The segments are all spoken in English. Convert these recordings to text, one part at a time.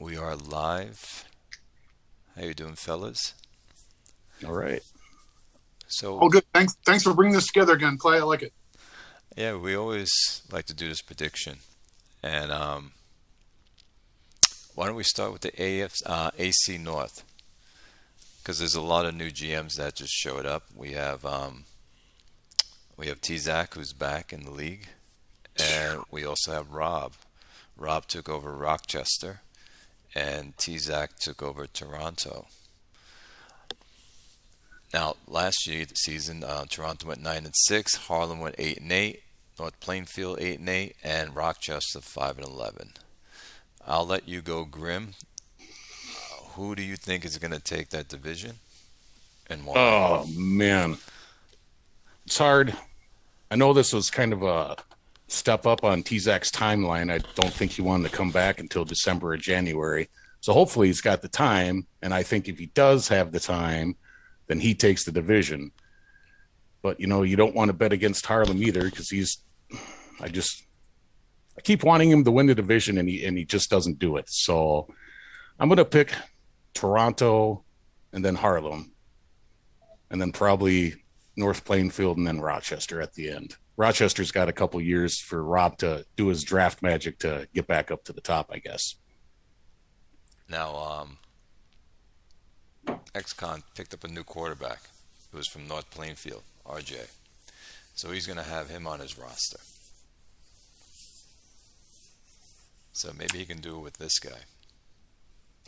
We are live. How you doing, fellas? All right. So, Oh, good. Thanks for bringing this together again, Clay. I like it. yeah, we always like to do this prediction. And why don't we start with the AC North? Because there's a lot of new GMs that just showed up. We have T-Zac, who's back in the league. And we also have Rob. Rob took over Rochester, and T-Zac took over Toronto. Now, last year the season, Toronto went 9-6, Harlem went 8-8, North Plainfield 8-8, and Rochester 5-11. I'll let you go, Grim. Who do you think is going to take that division, and why? Oh man, it's hard. I know this was kind of a step up on T-Zac's timeline. I don't think he wanted to come back until December or January. So hopefully he's got the time. And I think if he does have the time, then he takes the division. But, you don't want to bet against Harlem either because I keep wanting him to win the division and he just doesn't do it. So I'm going to pick Toronto and then Harlem and then probably North Plainfield and then Rochester at the end. Rochester's got a couple years for Rob to do his draft magic to get back up to the top, I guess. Now, ex-con picked up a new quarterback. It was from North Plainfield, RJ. So he's going to have him on his roster. So maybe he can do it with this guy.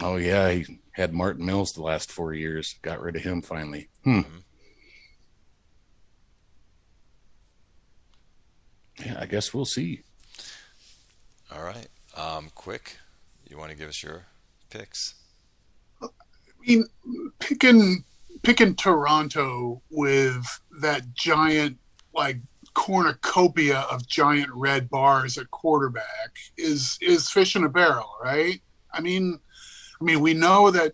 Oh, yeah, he had Martin Mills the last 4 years. Got rid of him finally. Mm-hmm. Yeah, I guess we'll see. All right. Quick, you want to give us your picks? I mean, picking Toronto with that giant, cornucopia of giant red bars at quarterback is fish in a barrel, right? I mean, we know that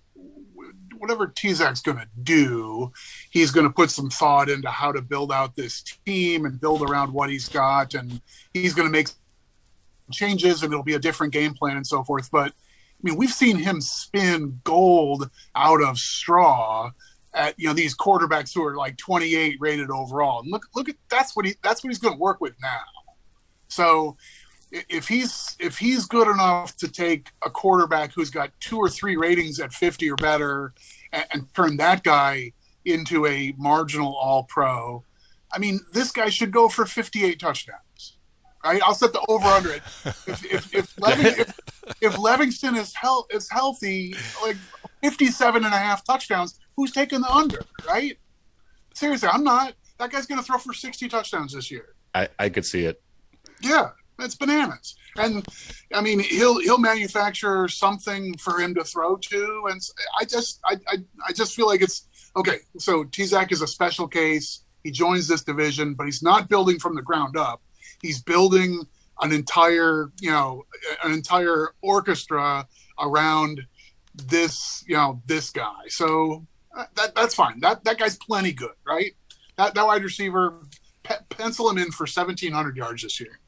whatever T-Zac's going to do, he's going to put some thought into how to build out this team and build around what he's got, and he's going to make changes, and it'll be a different game plan and so forth. But we've seen him spin gold out of straw at these quarterbacks who are like 28 rated overall. And look at that's what he's going to work with now. So if he's good enough to take a quarterback who's got 2 or 3 ratings at 50 or better and turn that guy into a marginal all-pro, this guy should go for 58 touchdowns. Right? I'll set the over-under it. If Levingston is healthy, like 57.5 touchdowns, who's taking the under, right? Seriously, I'm not. That guy's going to throw for 60 touchdowns this year. I could see it. Yeah. It's bananas. And he'll manufacture something for him to throw to. And I just feel like it's okay. So T-Zac is a special case. He joins this division, but he's not building from the ground up. He's building an entire orchestra around this guy. So that's fine. That guy's plenty good, right? That wide receiver, pencil him in for 1,700 yards this year.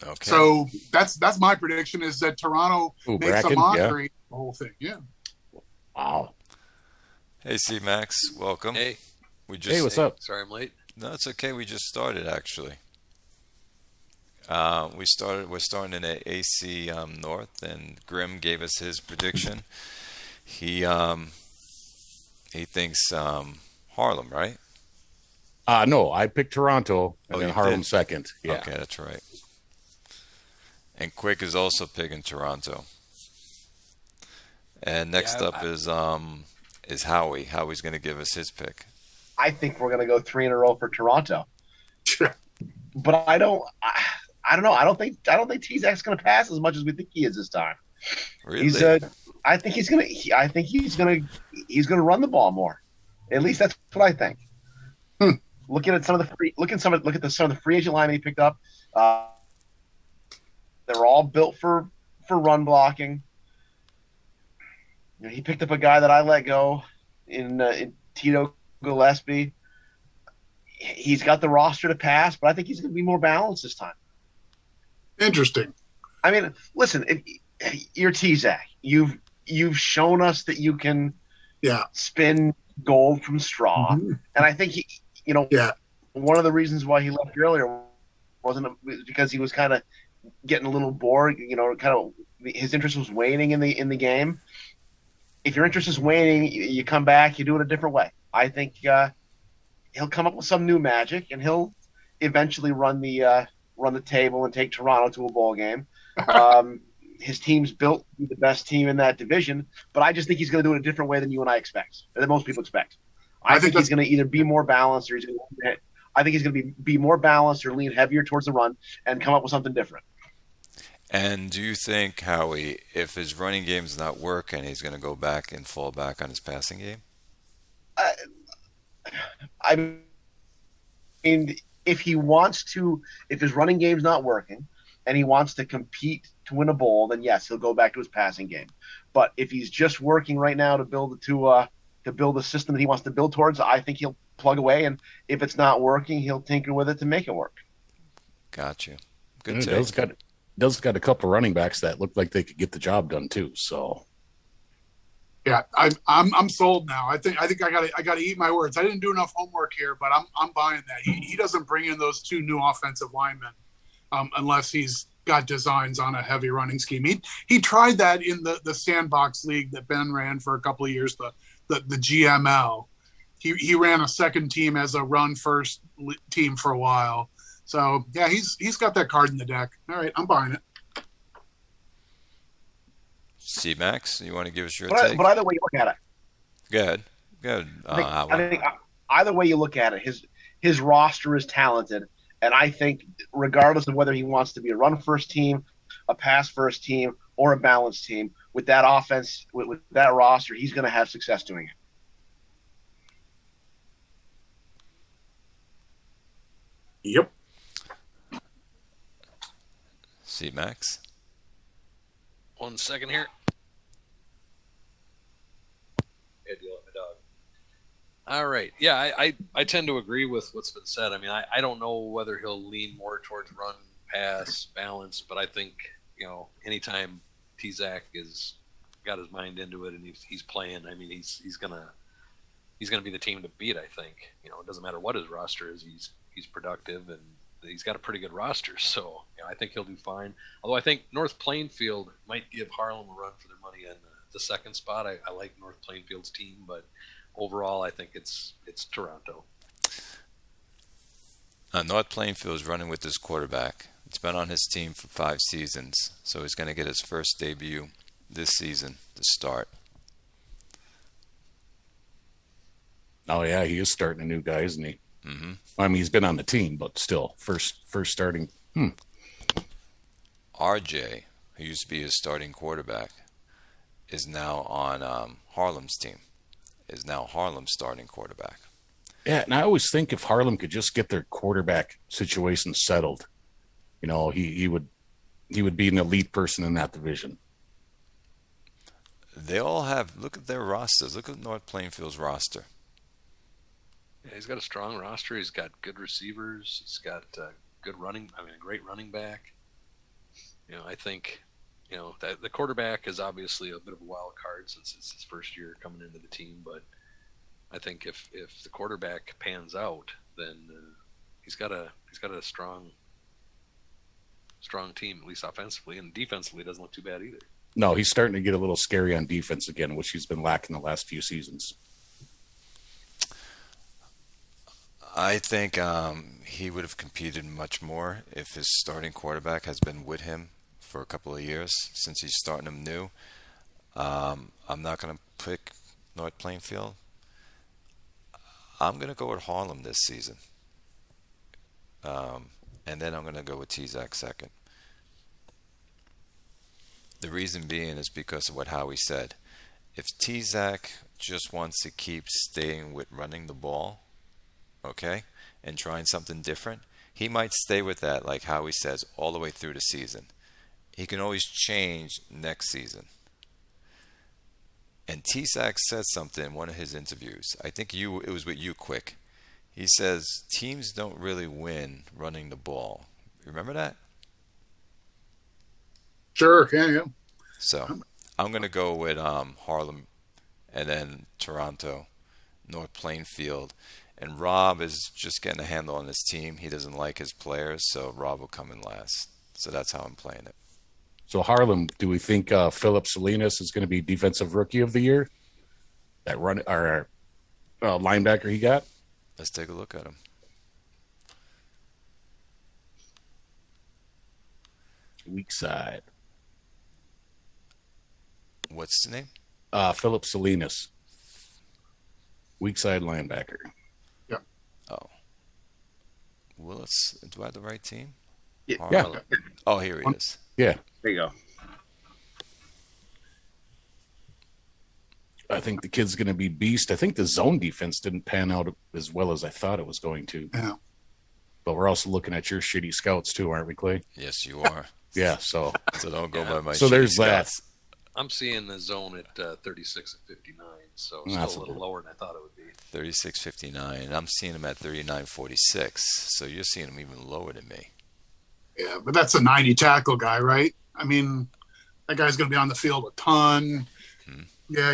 Okay. So that's my prediction is that Toronto makes Bracken, a mockery of the whole thing. Yeah. Wow. Hey, C-Max, welcome. Hey. Hey, what's up? Sorry I'm late. No, it's okay. We just started, actually. We're starting in the AC North, and Grim gave us his prediction. He thinks Harlem, right? No, I picked Toronto and then Harlem did? second. Yeah. Okay, that's right. And Quick is also picking Toronto. And next up is Howie. Howie's going to give us his pick. I think we're going to go 3 in a row for Toronto. But I don't know. I don't think T-Zac's going to pass as much as we think he is this time. Really? I think he's going to run the ball more. At least that's what I think. Looking at some of the free agent linemen he picked up, they're all built for run blocking. He picked up a guy that I let go in Tito Gillespie. He's got the roster to pass, but I think he's going to be more balanced this time. Interesting. I mean, listen, you're T-Zach. You've shown us that you can Yeah. spin gold from straw, Mhm. and I think Yeah. one of the reasons why he left earlier wasn't because he was kind of getting a little bored. Kind of his interest was waning in the game. If your interest is waning, you come back, you do it a different way. I think he'll come up with some new magic, and he'll eventually run the table and take Toronto to a bowl game. His team's built to be the best team in that division, but I just think he's going to do it a different way than you and I expect, or than most people expect. I think he's going to either be more balanced, or I think he's going to be more balanced or lean heavier towards the run and come up with something different. And do you think, Howie, if his running game's not working, he's going to go back and fall back on his passing game? I mean, if his running game's not working and he wants to compete to win a bowl, then yes, he'll go back to his passing game. But if he's just working right now to build a system that he wants to build towards, I think he'll plug away, and if it's not working, he'll tinker with it to make it work. Got you. Good take. Does got a couple running backs that look like they could get the job done too. So Yeah, I'm sold now. I think I got to eat my words. I didn't do enough homework here, but I'm buying that. He doesn't bring in those two new offensive linemen unless he's got designs on a heavy running scheme. He tried that in the sandbox league that Ben ran for a couple of years, the GML. He ran a second team as a run first team for a while. So yeah, he's got that card in the deck. All right, I'm buying it. C-Max, you want to give us your take? But either way you look at it, Good. I think either way you look at it, his roster is talented, and I think regardless of whether he wants to be a run first team, a pass first team, or a balanced team, with that offense, with that roster, he's going to have success doing it. Yep. C-Max? 1 second here. Yeah, deal with my dog. All right. Yeah, I tend to agree with what's been said. I mean, I don't know whether he'll lean more towards run, pass, balance, but I think, anytime T-Zach is got his mind into it and he's playing, I mean, he's gonna be the team to beat, I think. It doesn't matter what his roster is, he's productive, and he's got a pretty good roster, so I think he'll do fine. Although I think North Plainfield might give Harlem a run for their money in the second spot. I like North Plainfield's team, but overall I think it's Toronto. North Plainfield is running with his quarterback. It's been on his team for 5 seasons, so he's going to get his first debut this season to start. oh yeah, he is starting a new guy, isn't he? Mm-hmm. I mean, he's been on the team, but still, first starting. RJ, who used to be his starting quarterback, is now on Harlem's team. Is now Harlem's starting quarterback. Yeah, and I always think if Harlem could just get their quarterback situation settled, he would be an elite person in that division. They all have. Look at their rosters. Look at North Plainfield's roster. Yeah, he's got a strong roster. He's got good receivers. He's got good running. I mean, a great running back. I think, that the quarterback is obviously a bit of a wild card since it's his first year coming into the team. But I think if the quarterback pans out, then he's got a strong team, at least offensively, and defensively it doesn't look too bad either. No, he's starting to get a little scary on defense again, which he's been lacking the last few seasons. I think he would have competed much more if his starting quarterback has been with him for a couple of years since he's starting him new. I'm not going to pick North Plainfield. I'm going to go with Harlem this season. And then I'm going to go with T-Zach second. The reason being is because of what Howie said. If T-Zach just wants to keep staying with running the ball, okay, and trying something different, he might stay with that, like Howie says, all the way through the season. He can always change next season. And T-Zach said something in one of his interviews. I think it was with you, Quick. He says, teams don't really win running the ball. Remember that? Sure. Yeah. So I'm going to go with Harlem and then Toronto, North Plainfield. And Rob is just getting a handle on his team. He doesn't like his players, so Rob will come in last. So that's how I'm playing it. So Harlem, do we think Philip Salinas is going to be Defensive Rookie of the Year? That run or linebacker he got? Let's take a look at him. Weak side. What's the name? Philip Salinas. Weak side linebacker. Oh. Willis. Do I have the right team? Yeah. Harlem. Oh, here he is. Yeah. There you go. I think the kid's going to be beast. I think the zone defense didn't pan out as well as I thought it was going to. Yeah. But we're also looking at your shitty scouts too, aren't we, Clay? Yes, you are. Yeah, so Don't go by my So there's shitty that. scouts. I'm seeing the zone at 36 and 59, so That's still a little lower than I thought it would be. 36.59. I'm seeing him at 39.46. So you're seeing him even lower than me. Yeah, but that's a 90 tackle guy, right? I mean, that guy's going to be on the field a ton. Hmm. Yeah.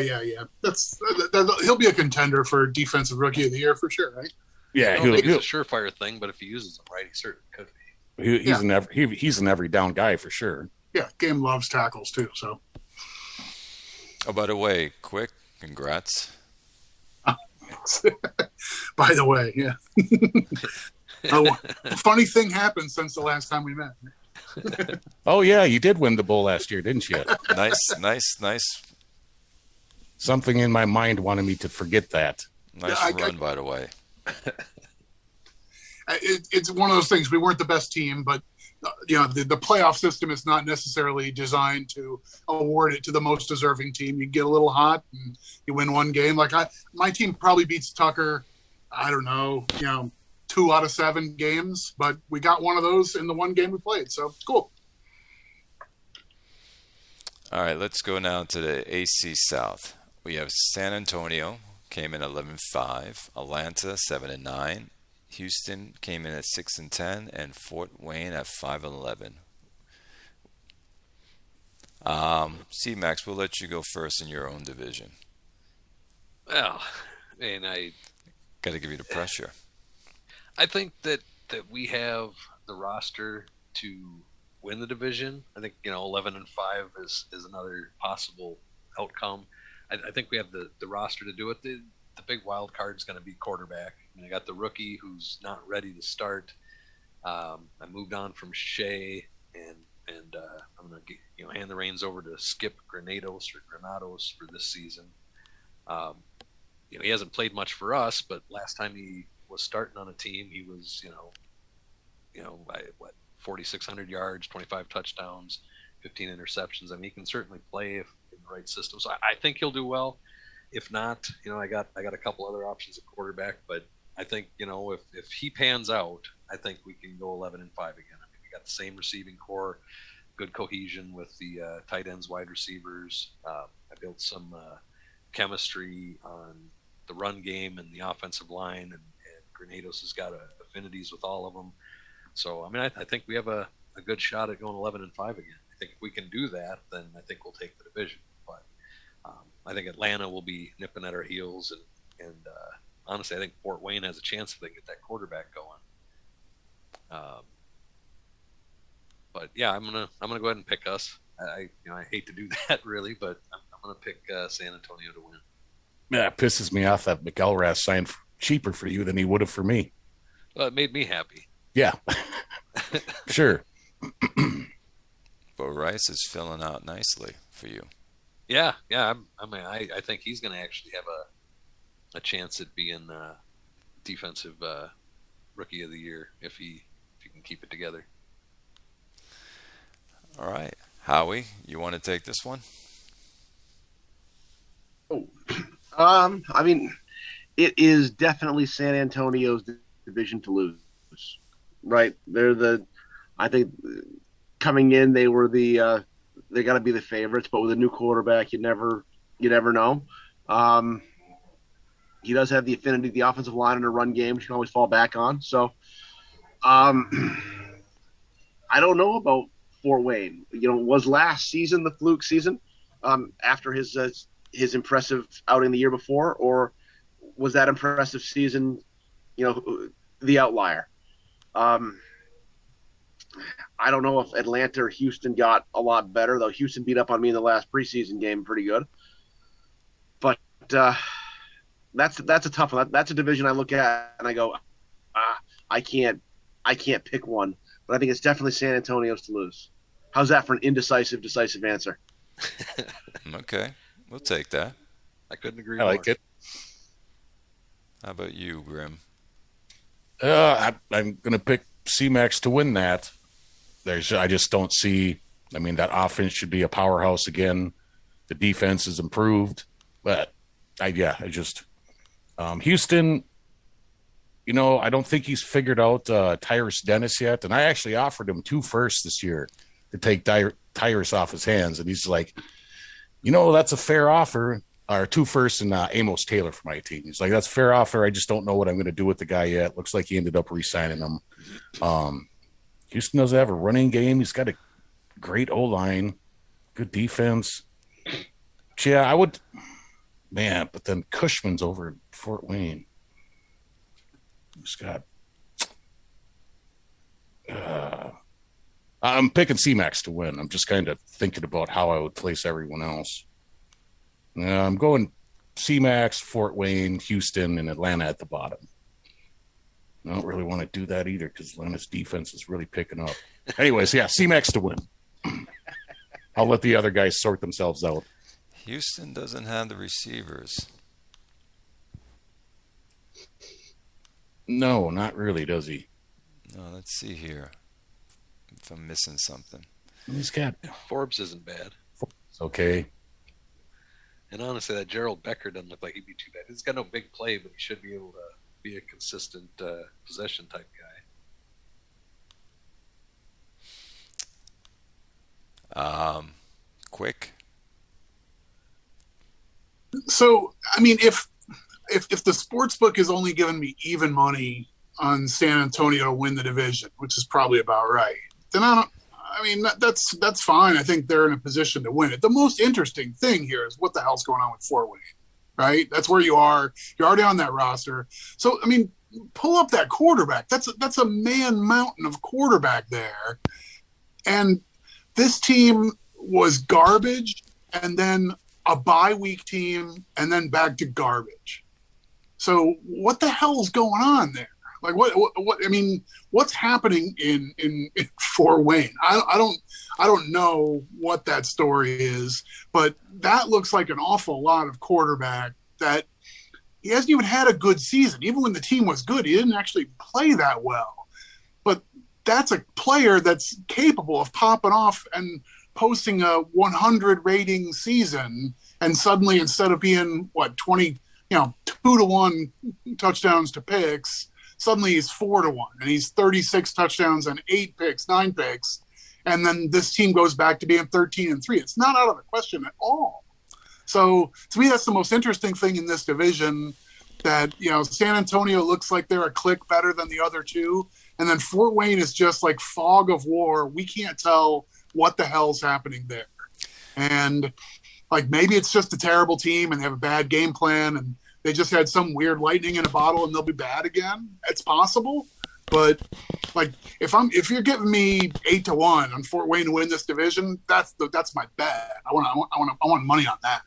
He'll be a contender for Defensive Rookie of the Year for sure, right? yeah, I don't think it's a surefire thing, but if he uses them right, he certainly could be. he's an every down guy for sure. Yeah, game loves tackles too. So Oh, by the way, quick, congrats. by the way, yeah. A funny thing happened since the last time we met. Oh yeah, you did win the bowl last year, didn't you? Nice Something in my mind wanted me to forget that. run, by the way. It's one of those things. We weren't the best team, but the playoff system is not necessarily designed to award it to the most deserving team. You get a little hot and you win one game. Like my team probably beats Tucker. I don't know, 2 out of 7 games, but we got one of those in the one game we played. So cool. All right, let's go now to the AC South. We have San Antonio came in 11-5, Atlanta 7-9, Houston came in at 6-10, and Fort Wayne at 5-11. C-Max, we'll let you go first in your own division. Well, and I Got to give you the pressure. think that we have the roster to win the division. I think 11-5 is another possible outcome. I think we have the roster to do it. The big wild card is going to be quarterback. I got the rookie who's not ready to start. I moved on from Shea, and I'm going to hand the reins over to Skip Granados for this season. He hasn't played much for us, but last time he was starting on a team, he was 4,600 yards, 25 touchdowns, 15 interceptions. I mean, he can certainly play if in the right system. So I think he'll do well. If not, I got a couple other options at quarterback, but I think if he pans out, I think we can go 11-5 again. I mean, we got the same receiving core, good cohesion with the tight ends, wide receivers. I built some chemistry on the run game and the offensive line, and Granados has got affinities with all of them. So, I mean, I think we have a good shot at going 11-5 again. I think if we can do that, then I think we'll take the division. But I think Atlanta will be nipping at our heels, and honestly, I think Fort Wayne has a chance if they get that quarterback going. But yeah, I'm gonna go ahead and pick us. I hate to do that really, but I'm gonna pick San Antonio to win. Yeah, it pisses me off that McElrath signed cheaper for you than he would have for me. Well, it made me happy. Yeah, sure. But Rice is filling out nicely for you. Yeah. I think he's going to actually have a chance at being defensive rookie of the year if he can keep it together. All right. Howie, you want to take this one? I mean, it is definitely San Antonio's division to lose, right? I think coming in, they were they got to be the favorites, but with a new quarterback, you never know. He does have the affinity, the offensive line in a run game, which you can always fall back on. So, I don't know about Fort Wayne. Was last season the fluke season after his impressive outing the year before, or was that impressive season, the outlier? I don't know if Atlanta or Houston got a lot better, though Houston beat up on me in the last preseason game pretty good. But that's a tough one. That's a division I look at and I go, I can't pick one. But I think it's definitely San Antonio's to lose. How's that for an indecisive, decisive answer? Okay, we'll take that. I couldn't agree I more. like it. How about you, Grim? I'm going to pick C-Max to win that. I just don't see. I mean, that offense should be a powerhouse again. The defense is improved, but Houston. I don't think he's figured out Tyrus Dennis yet, and I actually offered him 2 firsts this year to take Tyrus off his hands, and he's like, that's a fair offer. Or 2 firsts and Amos Taylor for my team. He's like, that's a fair offer. I just don't know what I'm going to do with the guy yet. Looks like he ended up re-signing him. Houston doesn't have a running game. He's got a great O-line, good defense. Yeah, I would. Man, but then Cushman's over in Fort Wayne. He's got. I'm picking C-Max to win. I'm just kind of thinking about how I would place everyone else. I'm going C-Max, Fort Wayne, Houston, and Atlanta at the bottom. I don't really want to do that either because Atlanta's defense is really picking up. Anyways, yeah, C-Max to win. I'll let the other guys sort themselves out. Houston doesn't have the receivers. No, not really, does he? No, let's see here if I'm missing something. He's got Forbes isn't bad. okay. And honestly, that Gerald Becker doesn't look like he'd be too bad. He's got no big play, but he should be able to be a consistent possession type guy. Quick. So, I mean, if the sports book is only giving me even money on San Antonio to win the division, which is probably about right, then that's fine. I think they're in a position to win it. The most interesting thing here is what the hell's going on with Fort Wayne, right? That's where you are. You're already on that roster. So, I mean, pull up that quarterback. That's a man mountain of quarterback there. And this team was garbage and then a bye week team and then back to garbage. So what the hell is going on there? Like what I mean, what's happening in Fort Wayne? I don't know what that story is, but that looks like an awful lot of quarterback that he hasn't even had a good season. Even when the team was good, he didn't actually play that well. But that's a player that's capable of popping off and posting a 100 rating season, and suddenly instead of being 20, 2-1 touchdowns to picks, suddenly he's 4-1 and he's 36 touchdowns and 8 picks, 9 picks. And then this team goes back to being 13-3. It's not out of the question at all. So to me, that's the most interesting thing in this division, that, San Antonio looks like they're a click better than the other two. And then Fort Wayne is just like fog of war. We can't tell what the hell's happening there. And maybe it's just a terrible team and they have a bad game plan and they just had some weird lightning in a bottle and they'll be bad again. It's possible. But if you're giving me 8-1 on Fort Wayne to win this division, that's my bet. I want money on that.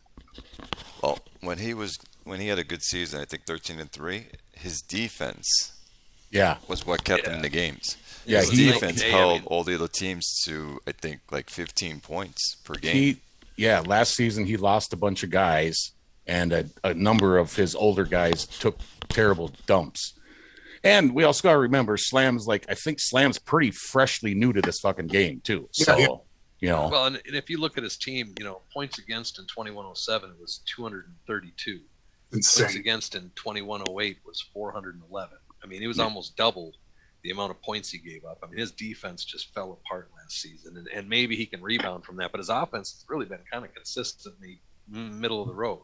Well, when he had a good season, I think 13-3, his defense was what kept him in the games. Yeah, his defense held all the other teams to, I think, 15 points per game. Last season he lost a bunch of guys, and a number of his older guys took terrible dumps. And we also got to remember, Slam's pretty freshly new to this fucking game too. So, Well, and if you look at his team, points against in 2107 was 232. Insane. Points against in 2108 was 411. I mean, it was almost double the amount of points he gave up. I mean, his defense just fell apart last season, and maybe he can rebound from that. But his offense has really been kind of consistently middle of the road.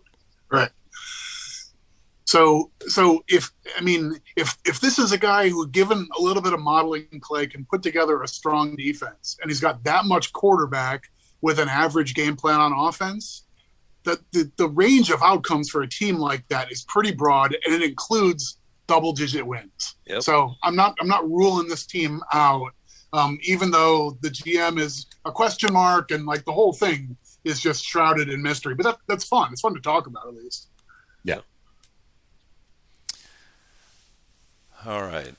Right. So if this is a guy who, given a little bit of modeling play, can put together a strong defense, and he's got that much quarterback with an average game plan on offense, that the range of outcomes for a team like that is pretty broad, and it includes double-digit wins. Yep. So I'm not ruling this team out, even though the GM is a question mark and like the whole thing is just shrouded in mystery. But that's fun. It's fun to talk about, at least. Yeah. All right.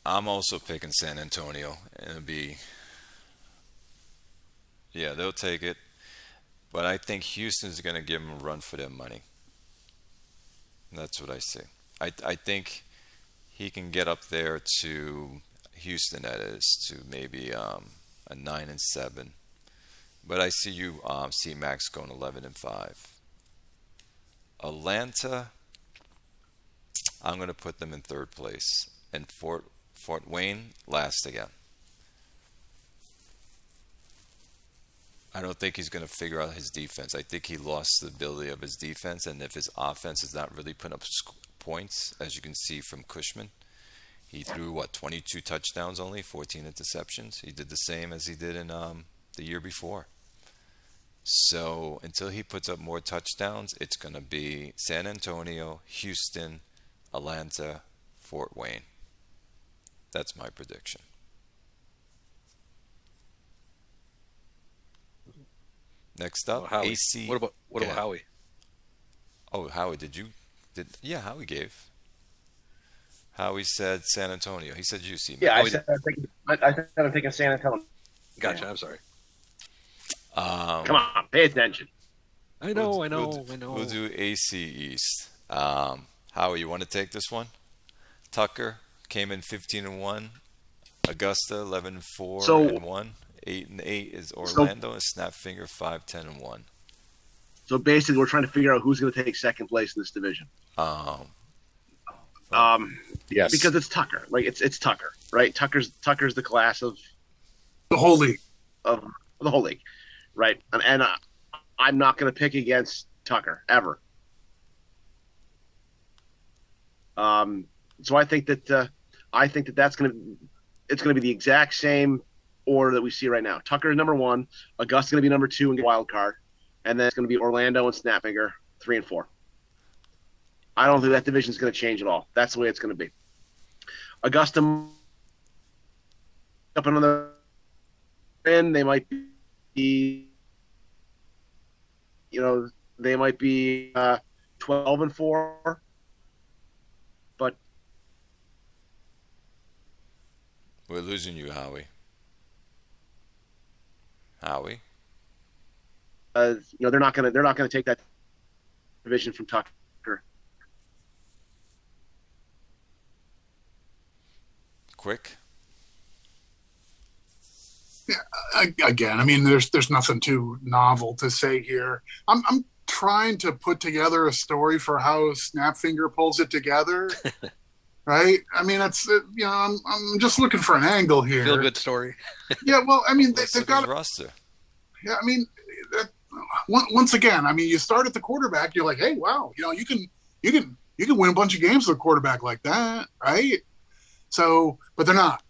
I'm also picking San Antonio, and it'll be, yeah, they'll take it. But I think Houston's going to give them a run for their money. That's what I see. I think he can get up there to Houston, that is, to maybe a 9-7. But I see you see Max going 11-5. Atlanta, I'm going to put them in third place, and Fort Wayne last again. I don't think he's going to figure out his defense. I think he lost the ability of his defense, and if his offense is not really putting up points, as you can see from Cushman, he threw 22 touchdowns only, 14 interceptions. He did the same as he did in the year before. So until he puts up more touchdowns, it's going to be San Antonio, Houston, Atlanta, Fort Wayne. That's my prediction. Next up, Howie. AC. What about Howie? Oh, Howie, yeah, Howie gave. Howie said San Antonio. He said UC. Yeah, I said I'm taking San Antonio. Gotcha. I'm sorry. Come on, pay attention. I know. We'll do AC East. Howie, you want to take this one? Tucker came in 15-1. Augusta 11-4-1. 8-8 is Orlando, and Snapfinger 5-10-1. So basically, we're trying to figure out who's going to take second place in this division. Yes, because it's Tucker. Like it's Tucker, right? Tucker's the class of The whole league. of the whole league, right? And I'm not going to pick against Tucker ever. So I think that that's going to be the exact same order that we see right now. Tucker is number 1, Augusta's going to be number 2 and get wild card, and then it's going to be Orlando and Snapfinger 3 and 4. I don't think that division is going to change at all. That's the way it's going to be. Augusta up another end, they might be, they might be 12-4, but we're losing you, Howie. Howie? they're not going to take that division from Tucker. Quick? Yeah, again, I mean, there's nothing too novel to say here. I'm trying to put together a story for how Snapfinger pulls it together, right? I mean, I'm just looking for an angle here. Feel good story. Yeah, well, I mean, Let's they've look at got his roster. Yeah, I mean, once again, I mean, you start at the quarterback, you're like, hey, wow, you can win a bunch of games with a quarterback like that, right? So, but they're not.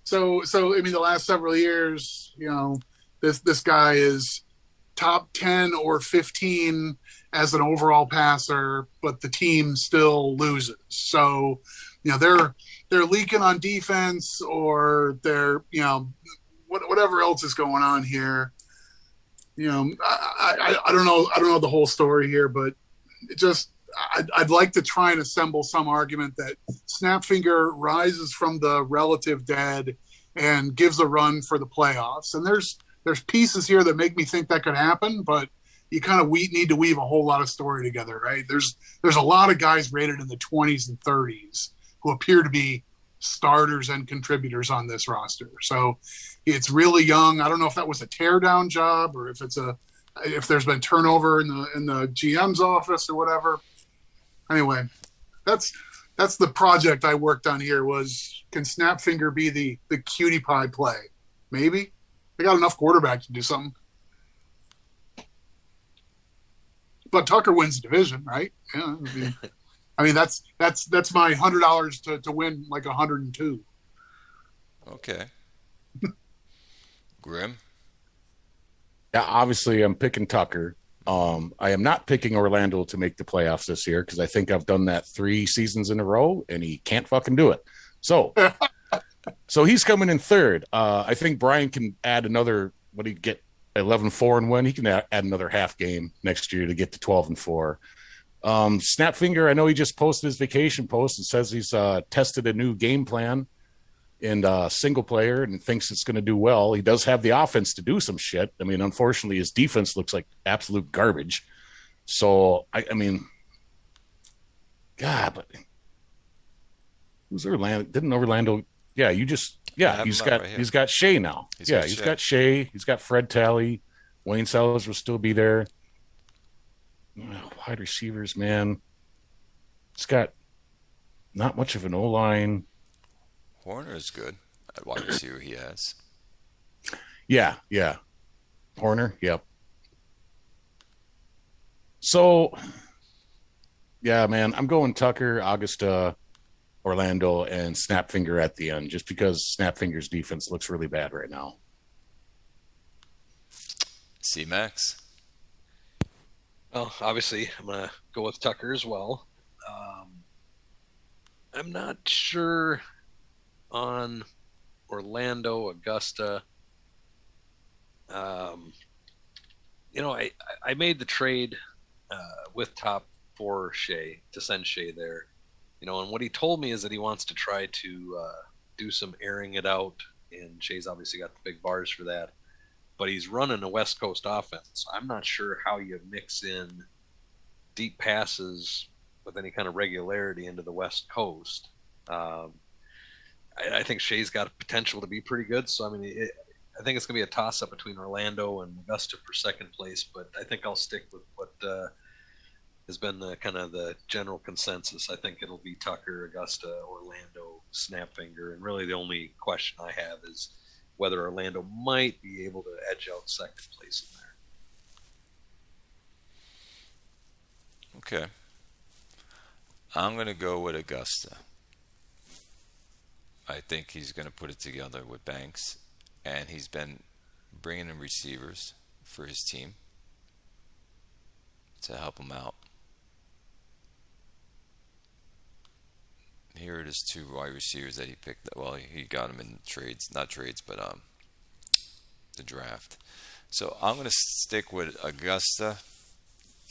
So I mean, the last several years, this guy is top 10 or 15 as an overall passer, but the team still loses. So, they're leaking on defense, or they're whatever else is going on here. I don't know the whole story here, but it just I'd like to try and assemble some argument that Snapfinger rises from the relative dead and gives a run for the playoffs. And there's pieces here that make me think that could happen, but you kind of need to weave a whole lot of story together, right? There's a lot of guys rated in the 20s and 30s who appear to be starters and contributors on this roster. So it's really young. I don't know if that was a teardown job or if there's been turnover in the GM's office or whatever. Anyway, that's the project I worked on here was, can Snapfinger be the cutie pie play? Maybe. They got enough quarterback to do something. but Tucker wins the division, right? Yeah. I mean that's my $100 to win like 102. Okay. Grim. Yeah, obviously I'm picking Tucker. I am not picking Orlando to make the playoffs this year because I think I've done that 3 seasons in a row, and he can't fucking do it. So, so he's coming in third. I think Brian can add another. What do you get? 11-4 and win. He can add another half game next year to get to 12-4. Snapfinger, I know he just posted his vacation post and says he's tested a new game plan in single player and thinks it's going to do well. He does have the offense to do some shit. I mean, unfortunately, his defense looks like absolute garbage. So, I mean, God, but who's Orlando? Didn't Orlando? Yeah, he's got Shea now. He's got Shea. He's got Fred Talley. Wayne Sellers will still be there. Wide receivers, man. It's got not much of an O-line. Horner is good at wide receiver he has. Yeah. Horner, yep. So, yeah, man, I'm going Tucker, Augusta, Orlando, and Snapfinger at the end, just because Snapfinger's defense looks really bad right now. C-Max. Well, obviously, I'm going to go with Tucker as well. I'm not sure on Orlando, Augusta. I made the trade with Top for Shea to send Shea there. And what he told me is that he wants to try to do some airing it out, and Shea's obviously got the big bars for that. But he's running a West Coast offense. I'm not sure how you mix in deep passes with any kind of regularity into the West Coast. I think Shea's got potential to be pretty good. So, I mean, I think it's going to be a toss-up between Orlando and Augusta for second place. But I think I'll stick with what has been the general consensus. I think it'll be Tucker, Augusta, Orlando, Snapfinger. And really the only question I have is whether Orlando might be able to edge out second place in there. Okay. I'm going to go with Augusta. I think he's going to put it together with Banks, and he's been bringing in receivers for his team to help him out. Here it is, 2 wide receivers that he picked. Well, he got them in not trades, but the draft. So I'm going to stick with Augusta,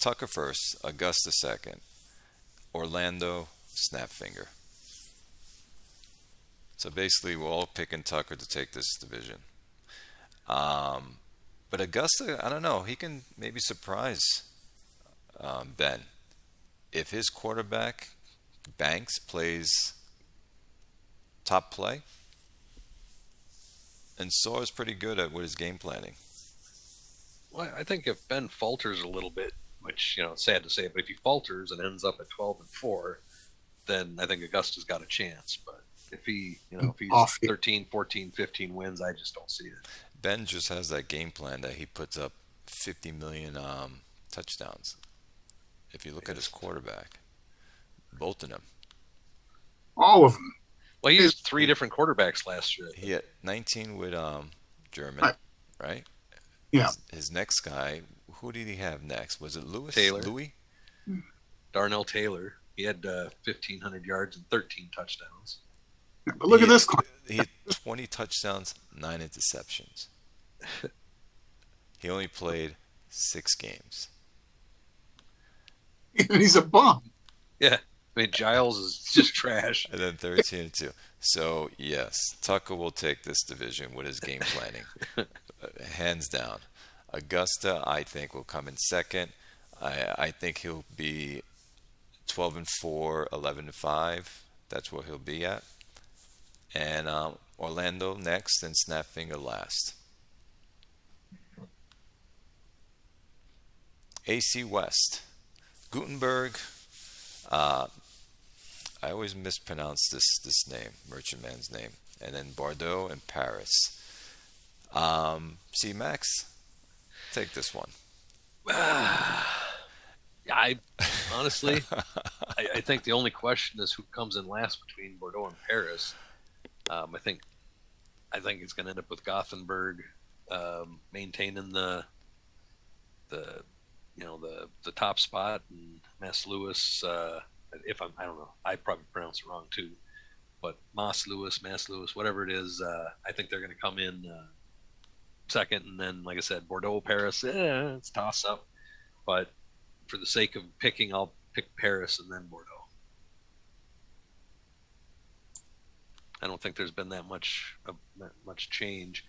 Tucker first, Augusta second, Orlando, Snapfinger. So basically, we're all picking Tucker to take this division. But Augusta, I don't know. He can maybe surprise Ben. If his quarterback, Banks, plays top play, and Sawyer's pretty good at with his game planning. Well, I think if Ben falters a little bit, which, it's sad to say, but if he falters and ends up at 12-4, then I think Augusta's got a chance. But if he's 13, 14, 15 wins, I just don't see it. Ben just has that game plan that he puts up 50 million touchdowns. If you look at his quarterback, both of them. All of them. Well, he used 3 different quarterbacks last year. He had 19 with German, right? Yeah. His next guy, who did he have next? Was it Louis? Taylor. Louis? Darnell Taylor. He had 1,500 yards and 13 touchdowns. But look at this. He had 20 touchdowns, 9 interceptions. He only played 6 games. He's a bum. Yeah. I mean, Giles is just trash. And then 13-2. So, yes, Tucker will take this division with his game planning. Hands down. Augusta, I think, will come in second. I think he'll be 12-4, 11-5. That's where he'll be at. And Orlando next, and Snapfinger last. AC West. Gutenberg. I always mispronounce this name, Merchant Man's name. And then Bordeaux and Paris. C Max, take this one. I honestly, I think the only question is who comes in last between Bordeaux and Paris. I think it's going to end up with Gothenburg maintaining the the top spot, and Mass Lewis. I don't know, I probably pronounced it wrong too, but Mass Lewis, whatever it is, I think they're going to come in second, and then, like I said, Bordeaux, Paris, it's toss up. But for the sake of picking, I'll pick Paris and then Bordeaux. I don't think there's been that much change.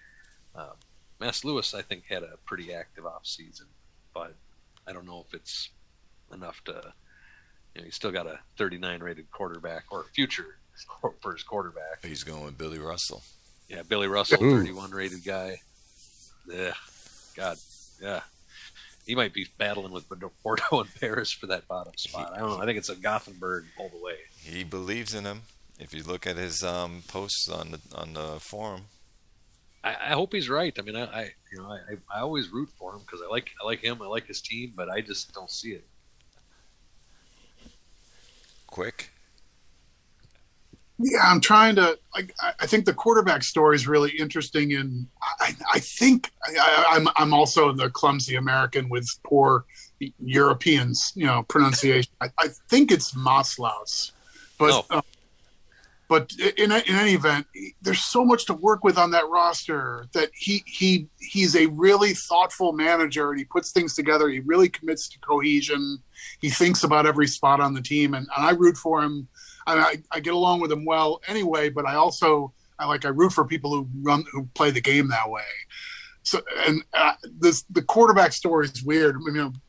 Mass Lewis, I think, had a pretty active off season, but I don't know if it's enough to. He's still got a 39 rated quarterback, or future first quarterback. He's going with Billy Russell. Yeah, Billy Russell, Ooh. 31 rated guy. Yeah, God, yeah. He might be battling with Bordeaux and Paris for that bottom spot. I don't know. I think it's a Gothenburg all the way. He believes in him. If you look at his posts on the forum, I hope he's right. I mean, I always root for him because I like him. I like his team, but I just don't see it. quick. Yeah, I'm trying to. I think the quarterback story is really interesting, and I think I'm also the clumsy American with poor Europeans, pronunciation. I think it's Maslaus, but No. But in any event, there's so much to work with on that roster that he's a really thoughtful manager, and he puts things together. He really commits to cohesion. He thinks about every spot on the team, and I root for him. I get along with him well anyway, but I root for people who play the game that way. So, and the quarterback story is weird.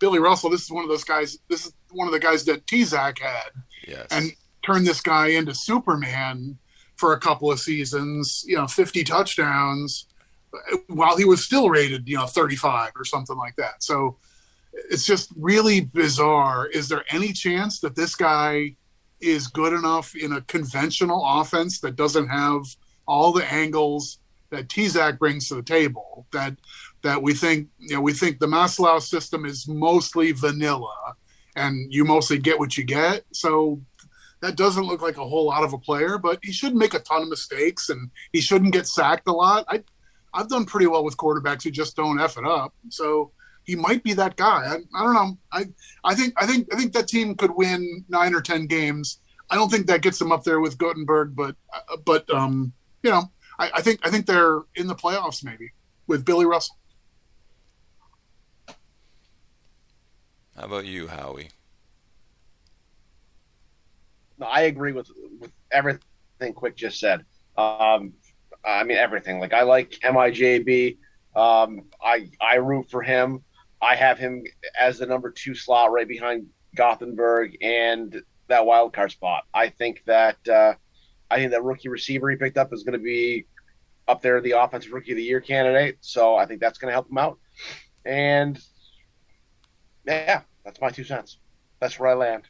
Billy Russell. This is one of those guys. This is one of the guys that T-Zac had. Yes. And turned this guy into Superman for a couple of seasons. 50 touchdowns while he was still rated 35 or something like that. So it's just really bizarre. Is there any chance that this guy is good enough in a conventional offense that doesn't have all the angles that T-Zac brings to the table, that we think the Maslow system is mostly vanilla and you mostly get what you get. So that doesn't look like a whole lot of a player, but he shouldn't make a ton of mistakes and he shouldn't get sacked a lot. I've done pretty well with quarterbacks who just don't F it up. So he might be that guy. I don't know. I think that team could win 9 or 10 games. I don't think that gets them up there with Gothenburg, but I think they're in the playoffs maybe with Billy Russell. How about you, Howie? No, I agree with everything Quick just said. Everything. Like, I like MIJB. I root for him. I have him as the number 2 slot right behind Gothenburg and that wild card spot. I think that rookie receiver he picked up is going to be up there, the offensive rookie of the year candidate. So I think that's going to help him out. And yeah, that's my 2 cents. That's where I land.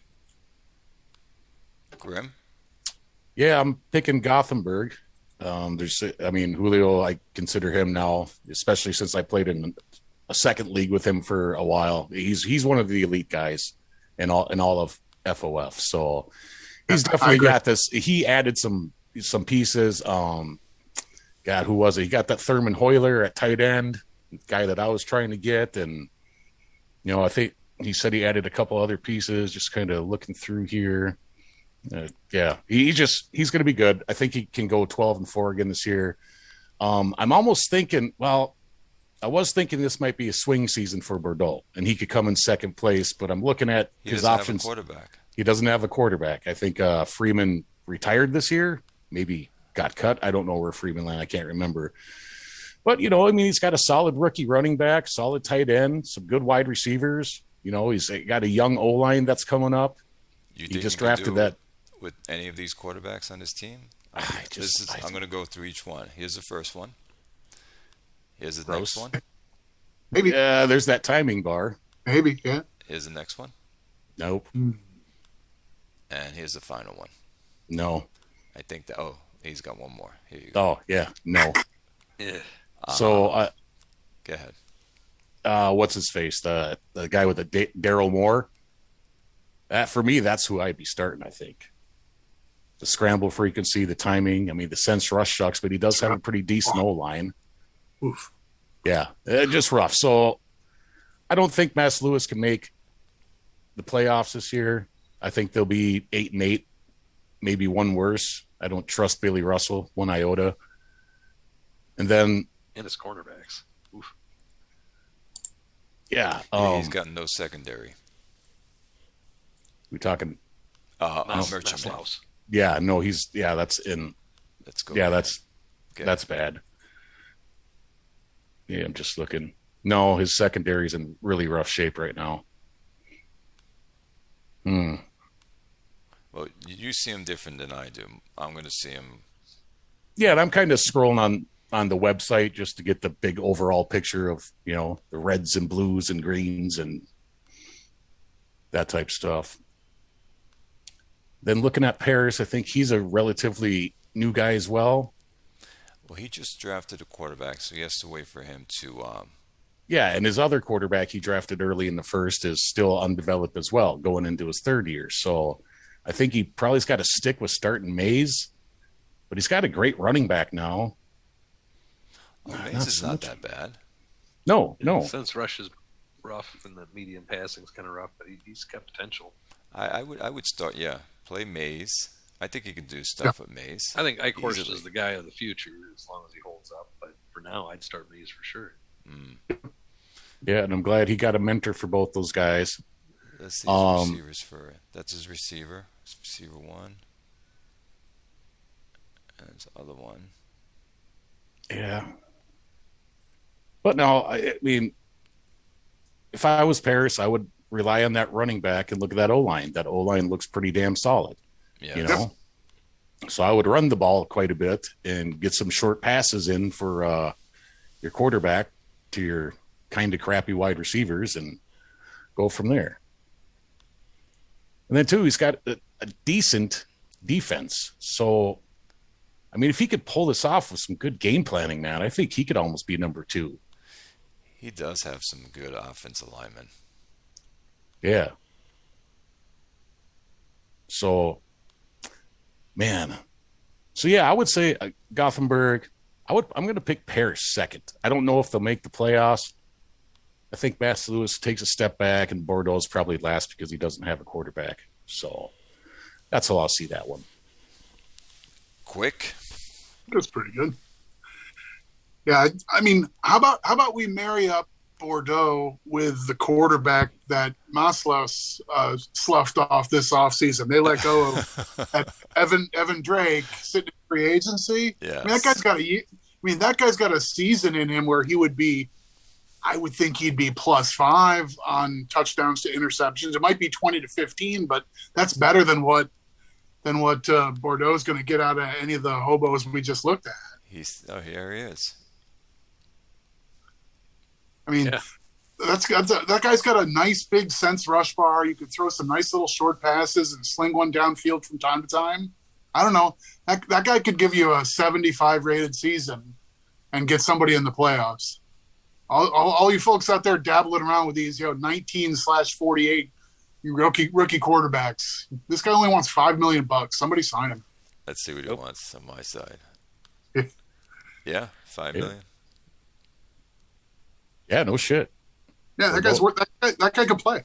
Grim? Yeah, I'm picking Gothenburg. Julio, I consider him now, especially since I played in a second league with him for a while. He's one of the elite guys in all of FOF. So he's definitely got this. He added some pieces. God, who was it? He got that Thurman Hoyler at tight end, guy that I was trying to get, and I think he said he added a couple other pieces. Just kind of looking through here. He's going to be good. I think he can go 12-4 again this year. I'm almost thinking, I was thinking this might be a swing season for Bordeaux, and he could come in second place. But I'm looking at his options. He doesn't have a quarterback. I think Freeman retired this year, maybe got cut. I don't know where Freeman landed. I can't remember. But he's got a solid rookie running back, solid tight end, some good wide revers. He's got a young O-line that's coming up. He just drafted that. With any of these quarterbacks on his team? I'm going to go through each one. Here's the first one. Here's the next one. Maybe. Yeah, there's that timing bar. Maybe, yeah. Here's the next one. Nope. And here's the final one. No. I think that. Oh, he's got one more. Here you go. Oh, yeah. No. Yeah. So, go ahead. What's his face? The guy with the Daryl Moore. That for me, that's who I'd be starting. I think the scramble frequency, the timing. I mean, the sense rush sucks, but he does have a pretty decent O line. Oof. Yeah, just rough. So I don't think Mass Lewis can make the playoffs this year. I think they'll be 8-8, maybe one worse. I don't trust Bailey Russell one iota. And then And his cornerbacks. Oof. yeah, He's got no secondary. we talking. Merchant. House. Yeah, no, that's in. Let's go. Yeah, Okay. that's bad. Yeah, I'm just looking. No, his secondary's in really rough shape right now. Well, you see him different than I do. I'm going to see him. Yeah, and I'm kind of scrolling on the website just to get the big overall picture of, the reds and blues and greens and that type stuff. Then looking at Paris, I think he's a relatively new guy as well. Well, he just drafted a quarterback, so he has to wait for him to. Yeah, and his other quarterback he drafted early in the first is still undeveloped as well, going into his third year. So I think he probably's got to stick with starting Mays, but he's got a great running back now. Mays is not that bad. No. Since rush is rough and the medium passing is kind of rough, but he's got potential. I would start. Yeah, play Mays. I think he can do stuff with Mays. I think Eichhorst Easily. is the guy of the future as long as he holds up. But for now, I'd start Mays for sure. Yeah, and I'm glad he got a mentor for both those guys. Let's see his receivers for. That's his receiver. It's receiver one. And his other one. Yeah. But no, I mean, if I was Paris, I would rely on that running back and look at that O-line. That O-line looks pretty damn solid, Yeah. So I would run the ball quite a bit and get some short passes in for your quarterback to your kind of crappy wide receivers and go from there. And then, too, he's got a decent defense. So, I mean, if he could pull this off with some good game planning, man, I think he could almost be number 2. He does have some good offensive linemen. Yeah. So, man. So, yeah, I would say Gothenburg. I'm going to pick Paris second. I don't know if they'll make the playoffs. I think Mass Lewis takes a step back, and Bordeaux's probably last because he doesn't have a quarterback. So, that's how I'll see that one. Quick. That's pretty good. Yeah, I mean, how about we marry up Bordeaux with the quarterback that Maslows sloughed off this offseason? They let go of Evan Drake sitting in free agency. Yeah, I mean, that guy's got a season in him where he would be. I would think he'd be +5 on touchdowns to interceptions. It might be 20 to 15, but that's better than what Bordeaux is going to get out of any of the hobos we just looked at. Here he is. I mean, that guy's got a nice big sense rush bar. You could throw some nice little short passes and sling one downfield from time to time. I don't know. That guy could give you a 75 rated season and get somebody in the playoffs. All you folks out there dabbling around with these, 19/48 rookie quarterbacks. This guy only wants $5 million. Somebody sign him. Let's see what he wants on my side. Yeah, $5 million. Yeah, no shit. Yeah, that guy can play.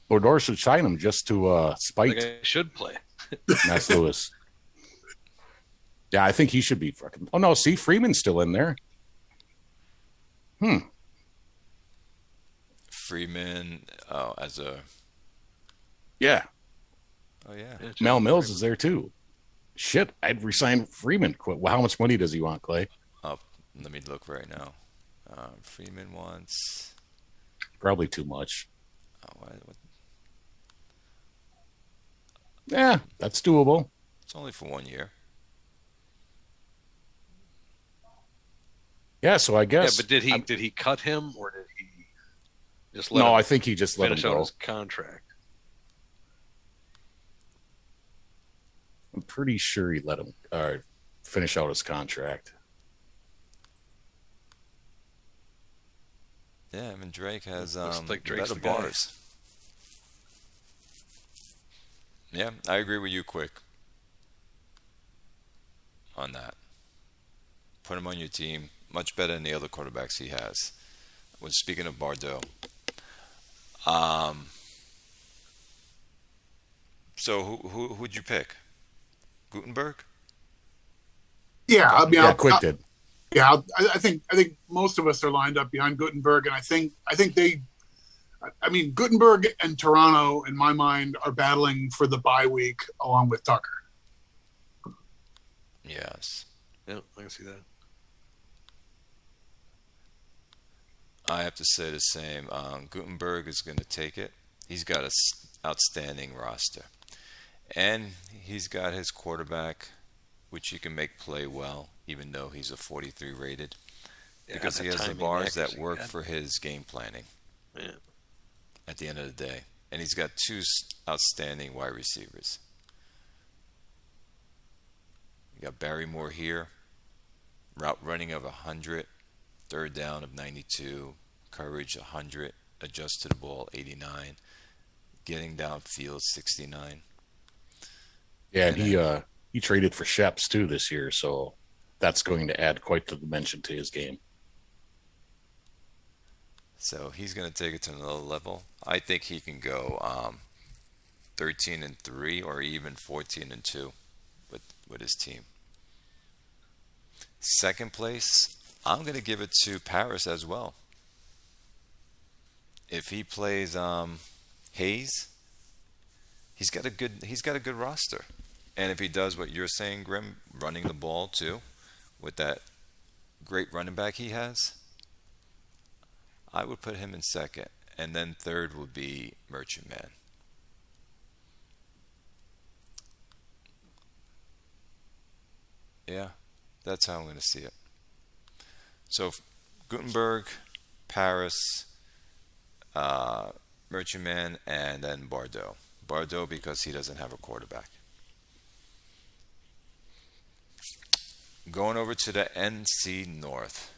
Bordeaux should sign him just to spite The guy should play. Mass Lewis. Yeah, I think he should be fucking. Oh no, see, Freeman's still in there. Freeman as a. Yeah, Oh yeah. Mel Mills is there too. Shit, I'd resign Freeman. Well, how much money does he want, Clay? Let me look right now. Freeman wants. Probably too much. What? Yeah, that's doable. It's only for 1 year. Yeah, so I guess. Yeah, but did he cut him or did he just No, him I think he just let him finish out go. his contract? I'm pretty sure he let him finish out his contract. Yeah, I mean Drake has Looks like Drake's better the guy. bars. Yeah, I agree with you quick on that. Put him on your team. Much better than the other quarterbacks he has. When speaking of Bordeaux, um, so who'd you pick? Gutenberg? Yeah, I mean, Yeah, Quick did. I think most of us are lined up behind Gutenberg, and I think they. I mean, Gutenberg and Toronto, in my mind, are battling for the bye week along with Tucker. Yes. Yeah, I can see that. I have to say the same. Gutenberg is going to take it. He's got an outstanding roster. And he's got his quarterback, which he can make play well, even though he's a 43 rated. Yeah, Because he has the timing, bars that accuracy, work yeah. for his game planning Yeah. at the end of the day. And he's got two outstanding wide receivers. You got Barrymore here, route running of 100, third down of 92, coverage 100, adjust to the ball 89, getting downfield 69. Yeah, and he traded for Sheps too this year, so that's going to add quite the dimension to his game. So he's going to take it to another level. I think he can go 13-3 or even 14-2 with his team. Second place, I'm going to give it to Paris as well. If he plays Hayes, he's got a good roster. And if he does what you're saying, Grim, running the ball too, with that great running back he has, I would put him in second. And then third would be Merchant Man. Yeah, that's how I'm going to see it. So Gutenberg, Paris, Merchant Man, and then Bordeaux. Bordeaux because he doesn't have a quarterback. Going over to the NC North.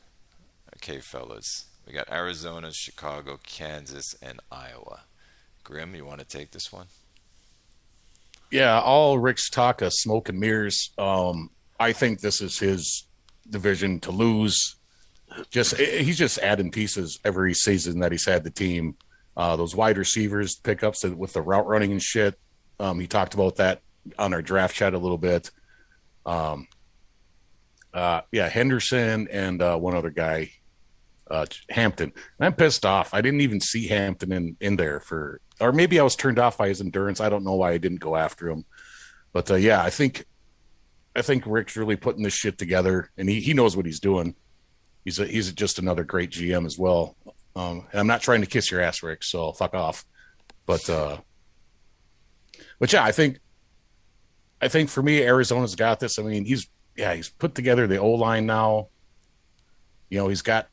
Okay, fellas. We got Arizona, Chicago, Kansas, and Iowa. Grim, you want to take this one? Yeah, all Rick's talk of smoke and mirrors. I think this is his division to lose. He's just adding pieces every season that he's had the team. Those wide receivers pickups with the route running and shit. He talked about that on our draft chat a little bit. Henderson and one other guy, Hampton. And I'm pissed off. I didn't even see Hampton in there or maybe I was turned off by his endurance. I don't know why I didn't go after him. But I think Rick's really putting this shit together, and he knows what he's doing. He's just another great GM as well. And I'm not trying to kiss your ass, Rick, so fuck off. But yeah, I think for me, Arizona's got this. I mean, he's put together the O-line now. He's got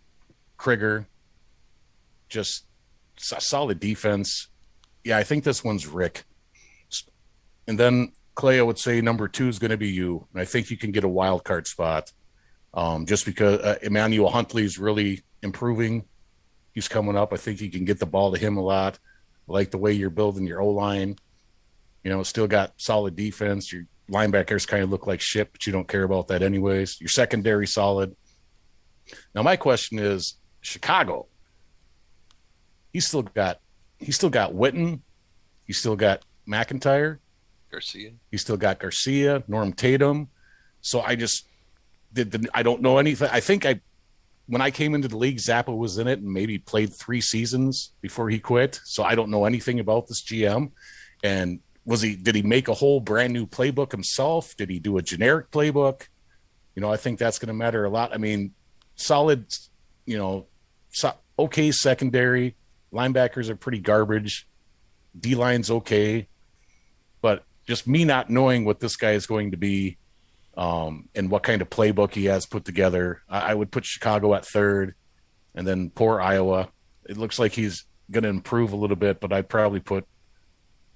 Krieger, just a solid defense. Yeah, I think this one's Rick. And then Clay, I would say number 2 is going to be you. And I think you can get a wild card spot just because Emmanuel Huntley's really improving. He's coming up. I think you can get the ball to him a lot. I like the way you're building your O-line. Still got solid defense. Your linebackers kind of look like shit, but you don't care about that anyways. Your secondary solid. Now my question is Chicago. He's still got Witten. He's still got McIntyre. Garcia. He's still got Garcia, Norm Tatum. So I don't know anything. I think when I came into the league, Zappa was in it and maybe played 3 seasons before he quit. So I don't know anything about this GM. And did he make a whole brand new playbook himself? Did he do a generic playbook? I think that's going to matter a lot. I mean, solid, okay secondary. Linebackers are pretty garbage. D-line's okay. But just me not knowing what this guy is going to be and what kind of playbook he has put together, I would put Chicago at 3rd, and then poor Iowa. It looks like he's going to improve a little bit, but I'd probably put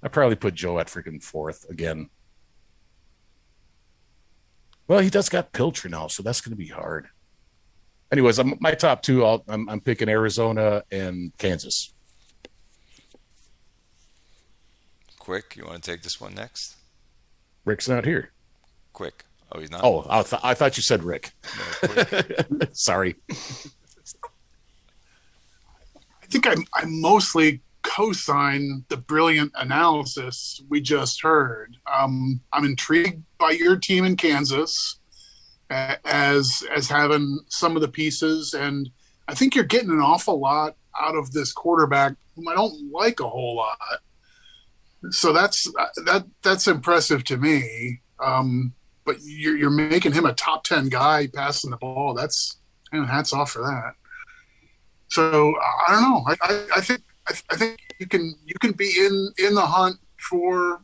Joe at freaking 4th again. Well, he does got Pilcher now, so that's going to be hard. Anyways, my top 2, I'm picking Arizona and Kansas. Quick, you want to take this one next? Rick's not here. Quick. Oh, he's not? Oh, I thought you said Rick. No, Quick. Sorry. I think I mostly co-sign the brilliant analysis we just heard. I'm intrigued by your team in Kansas as having some of the pieces, and I think you're getting an awful lot out of this quarterback whom I don't like a whole lot. So that's impressive to me. But you're making him a top 10 guy passing the ball. That's, hats off for that. So I don't know. I think you can be in the hunt for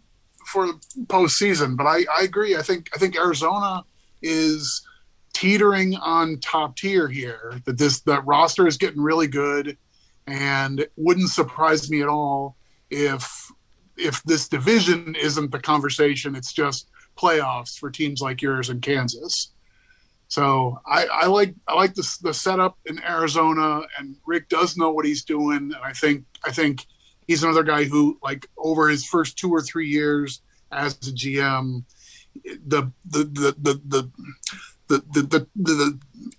postseason. But I agree. I think Arizona is teetering on top tier here. That roster is getting really good, and it wouldn't surprise me at all if this division isn't the conversation. It's just playoffs for teams like yours in Kansas. So I like the setup in Arizona, and Rick does know what he's doing. And I think he's another guy who, like, over his first 2 or 3 years as a GM,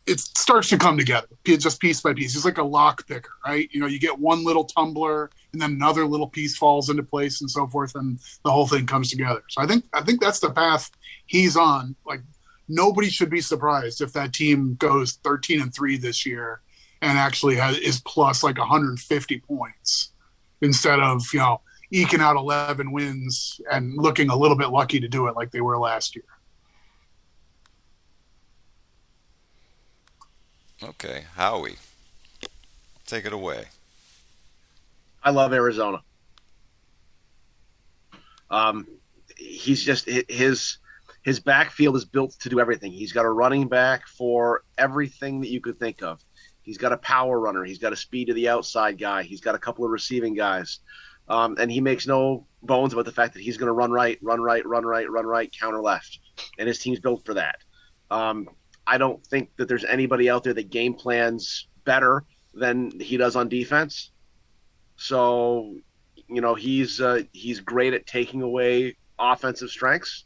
it starts to come together just piece by piece. He's like a lock picker, right? You get one little tumbler and then another little piece falls into place and so forth, and the whole thing comes together. So I think that's the path he's on. Like, nobody should be surprised if that team goes 13-3 this year and actually is plus like 150 points instead of, eking out 11 wins and looking a little bit lucky to do it like they were last year. Okay, Howie, take it away. I love Arizona. He's just his backfield is built to do everything. He's got a running back for everything that you could think of. He's got a power runner. He's got a speed to the outside guy. He's got a couple of receiving guys. And he makes no bones about the fact that he's going to run right, counter left. And his team's built for that. I don't think that there's anybody out there that game plans better than he does on defense. So, he's great at taking away offensive strengths.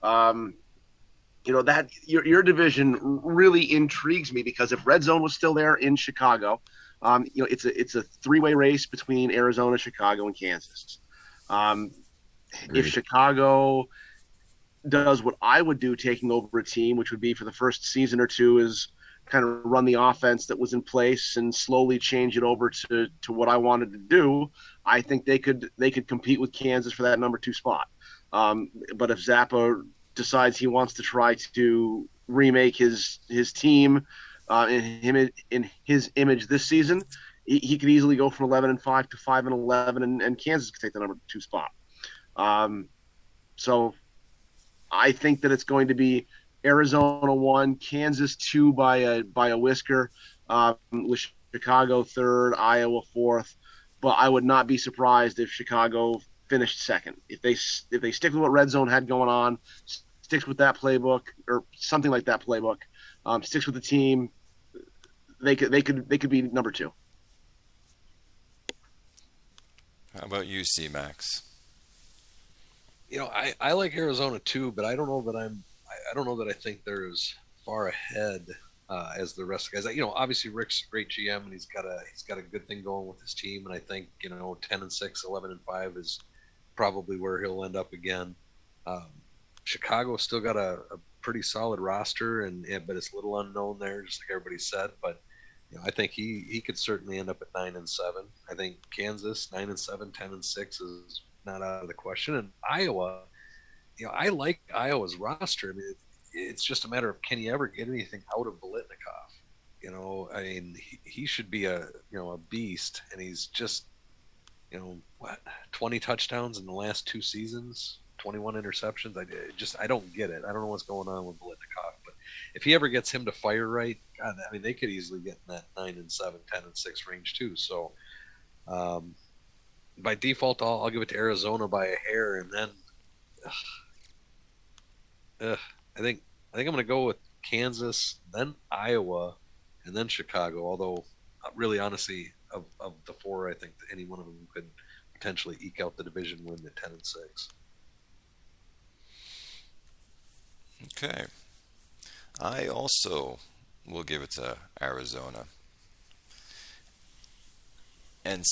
That your division really intrigues me, because if Red Zone was still there in Chicago, it's a 3-way race between Arizona, Chicago, and Kansas. If Chicago does what I would do taking over a team, which would be for the first season or two, is kind of run the offense that was in place and slowly change it over to what I wanted to do, I think they could compete with Kansas for that number 2 spot. But if Zappa decides he wants to try to remake his team in his image this season, he could easily go from 11-5 to 5-11, and Kansas could take the number 2 spot. So I think that it's going to be Arizona 1, Kansas 2 by a whisker, with Chicago 3rd, Iowa 4th. But I would not be surprised if Chicago finished 2nd. If they stick with what Red Zone had going on, sticks with that playbook or something like that playbook, sticks with the team, they could be number 2. How about you, C-Max? I like Arizona too, but I don't know that I think they're as far ahead as the rest of the guys. Obviously Rick's a great GM, and he's got a good thing going with his team, and I think 10-6, 11-5 is probably where he'll end up again. Chicago's still got a pretty solid roster, but it's a little unknown there, just like everybody said. But I think he could certainly end up at 9-7. I think Kansas 9-7, 10-6 is not out of the question. And Iowa, I like Iowa's roster. I mean, it's just a matter of, can you ever get anything out of Biletnikoff? I mean, he should be a beast, and he's just 20 touchdowns in the last 2 seasons, 21 interceptions. I don't get it. I don't know what's going on with Biletnikoff, but if he ever gets him to fire right, God, I mean, they could easily get in that 9-7, 10-6 range too. So, by default, I'll give it to Arizona by a hair, and then I think I'm going to go with Kansas, then Iowa, and then Chicago. Although, really, honestly, of the 4, I think that any one of them potentially eke out the division win at 10-6. Okay. I also will give it to Arizona. And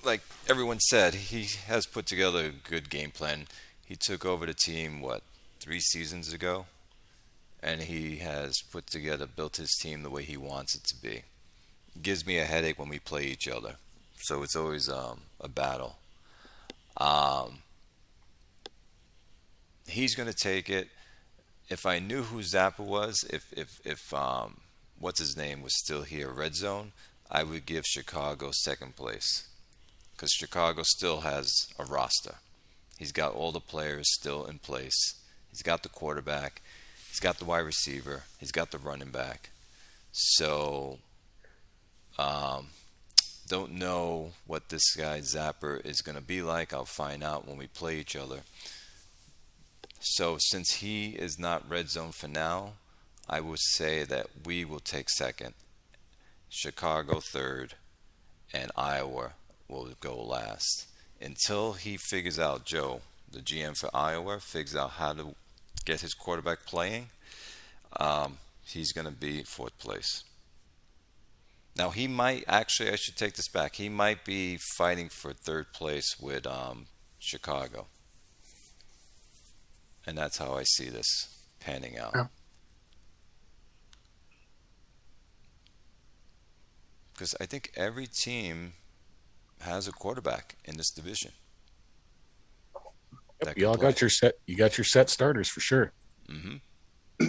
like everyone said, he has put together a good game plan. He took over the team, 3 seasons ago? And he has built his team the way he wants it to be. It gives me a headache when we play each other. So it's always a battle. He's going to take it. If I knew who Zappa was, if what's his name was still here, Red Zone, I would give Chicago second place because Chicago still has a roster. He's got all the players still in place. He's got the quarterback. He's got the wide receiver. He's got the running back. So, don't know what this guy Zapper is going to be like. I'll find out when we play each other. So since he is not red zone for now, I would say that we will take second, Chicago third, and Iowa will go last. Until he figures out, Joe, the GM for Iowa, figures out how to get his quarterback playing, he's going to be fourth place. Now he might, actually I should take this back, he might be fighting for third place with Chicago. And that's how I see this panning out. Yeah. Because I think every team has a quarterback in this division. Yep, you all got your set. You got your set starters for sure. Mm-hmm.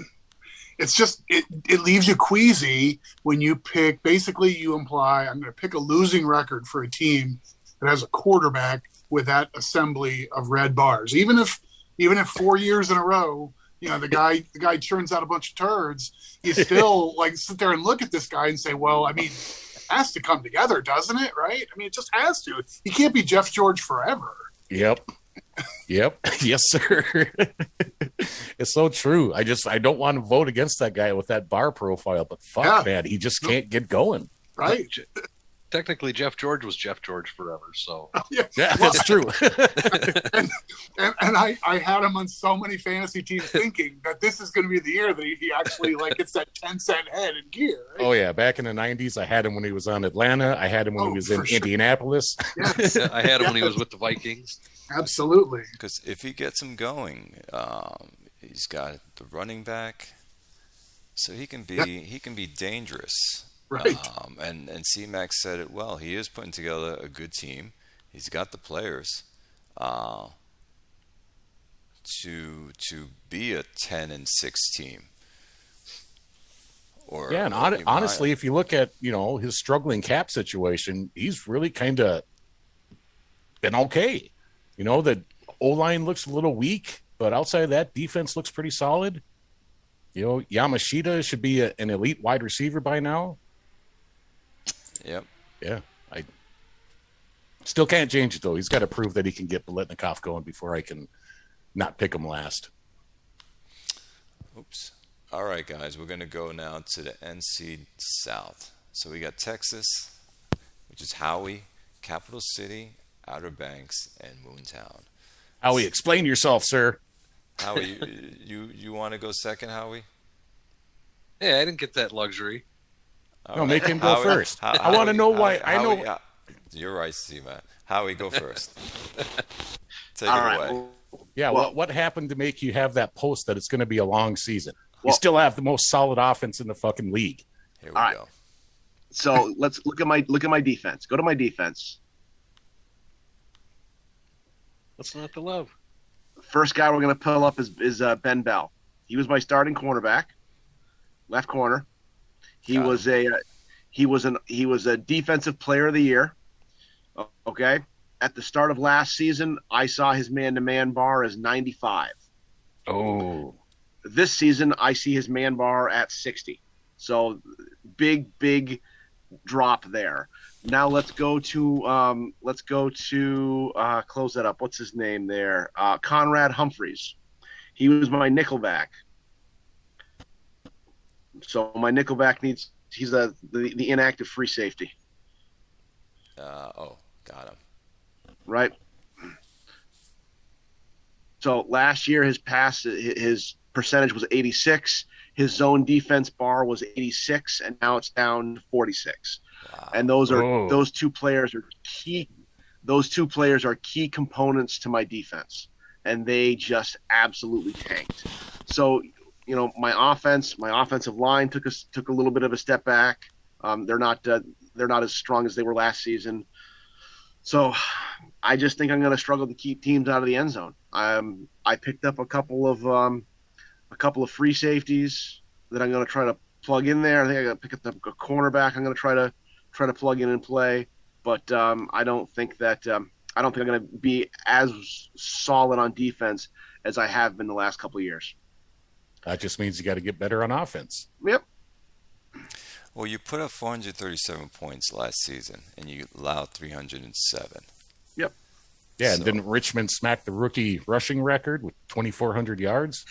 It's just it leaves you queasy when you pick. Basically, you imply I'm going to pick a losing record for a team that has a quarterback with that assembly of red bars. Even if 4 years in a row, the guy churns out a bunch of turds, you still like sit there and look at this guy and say, well, I mean, it has to come together, doesn't it? Right? I mean, it just has to. He can't be Jeff George forever. Yep. Yes, sir. It's so true. I don't want to vote against that guy with that bar profile, but fuck, man, he just can't get going. Right. Technically, Jeff George was Jeff George forever. So yeah, that's true. and I had him on so many fantasy teams thinking that this is going to be the year that he actually like gets that 10-cent head in gear. Right? Oh yeah, back in the 90s, I had him when he was on Atlanta. I had him when he was in Indianapolis. Yes. I had him when he was with the Vikings. Absolutely. Because if he gets him going, he's got the running back, so he can be dangerous. Right. And C-Max said it well. He is putting together a good team. He's got the players to be a 10-6 team. Honestly, if you look at his struggling cap situation, he's really kind of been okay. The O-line looks a little weak, but outside of that, defense looks pretty solid. Yamashita should be an elite wide receiver by now. Yep. Yeah. I still can't change it, though. He's got to prove that he can get Biletnikoff going before I can not pick him last. Oops. All right, guys. We're going to go now to the NC South. So we got Texas, which is Howie, Capital City, Outer Banks, and Moontown. Howie, explain yourself, sir. Howie, you want to go second, Howie? Yeah, I didn't get that luxury. No, make him go first. I want to know why. You're right, C-Man. Howie, go first. Take All it right. away. Yeah, what happened to make you have that post that it's going to be a long season? You still have the most solid offense in the fucking league. Here we go. So let's look at my defense. Go to my defense. What's not to love? First guy we're going to pull up is Ben Bell. He was my starting cornerback, left corner. He was a defensive player of the year. Okay. At the start of last season, I saw his man-to-man bar as 95. Oh. This season, I see his man bar at 60. So big drop there. Now let's go to close that up. What's his name there? Conrad Humphreys. He was my nickelback. So my nickelback he's the inactive free safety. Got him. right? So last year his percentage was 86. His zone defense bar was 86, and now it's down to 46. Wow. And those two players are key. Those two players are key components to my defense, and they just absolutely tanked. So, my offensive line took a little bit of a step back. They're not as strong as they were last season. So, I just think I'm going to struggle to keep teams out of the end zone. I picked up a couple of free safeties that I'm going to try to plug in there. I think I got to pick up a cornerback. I'm going to try to plug in and play. But I don't think I'm going to be as solid on defense as I have been the last couple of years. That just means you got to get better on offense. Yep. Well, you put up 437 points last season, and you allowed 307. Yep. Yeah, So- and didn't Richmond smack the rookie rushing record with 2,400 yards?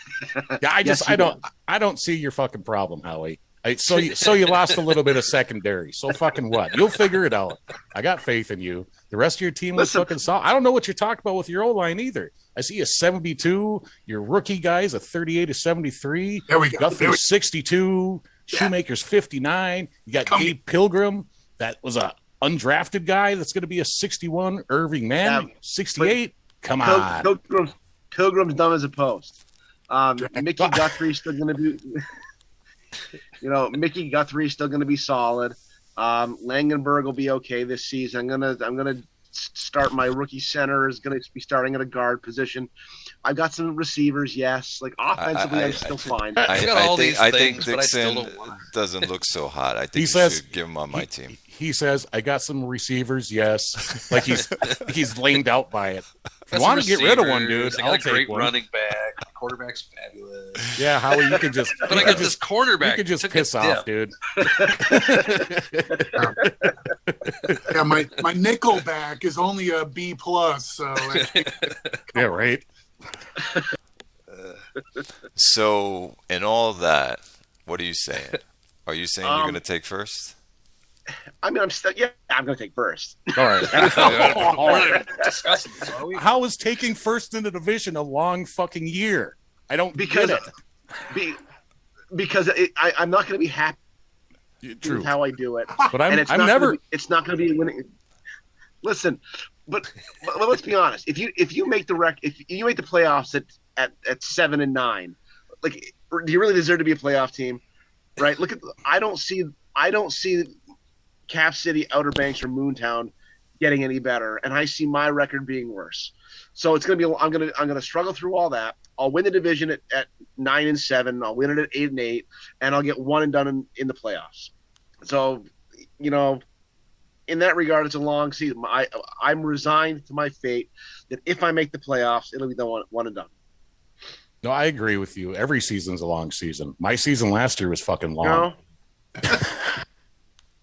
Yeah, Yes, I don't see your fucking problem, Howie. So you lost a little bit of secondary. So fucking what? You'll figure it out. I got faith in you. The rest of your team was fucking solid. I don't know what you're talking about with your O-line either. I see a 72. Your rookie guy's a 38 to 73. There we go. Guthrie's 62. Shoemaker's 59. You got Gabe Pilgrim. That was a undrafted guy that's going to be a 61. Irving Mann, 68. Come on. Pilgrim's dumb as a post. Mickey Guthrie's still going to be... Mickey Guthrie's still going to be solid. Langenberg will be okay this season. I'm gonna start my rookie center is going to be starting at a guard position. I've got some receivers, yes. Like offensively, I'm still fine. I think Dixon doesn't look so hot. I think you should give him on my team. He says, "I got some receivers, yes." Like he's lamed out by it. If you want to get rid of one, dude, I'll take great one. running back. The quarterback's fabulous. Yeah, Howie, you can just. But I got this cornerback. You can just piss off, dude. Yeah, my nickel back is only a B plus. So Yeah, right. So, in all that, what are you saying? Are you saying you're going to take first? I mean, I'm going to take first. All right. We're not discussing this, are we? How is taking first in the division a long fucking year? I don't get it. Because I'm not going to be happy True. with how I do it. But it's not going to be a winning. Listen, but let's be honest. If you make the playoffs at 7-9, like, do you really deserve to be a playoff team? Right? Look at I don't see Cap City, Outer Banks, or Moontown getting any better, and I see my record being worse. So it's going to be. I'm going to struggle through all that. I'll win the division at 9-7. I'll win it at 8-8, and I'll get one and done in the playoffs. So, in that regard, it's a long season. I'm resigned to my fate that if I make the playoffs, it'll be the one and done. No, I agree with you. Every season's a long season. My season last year was fucking long.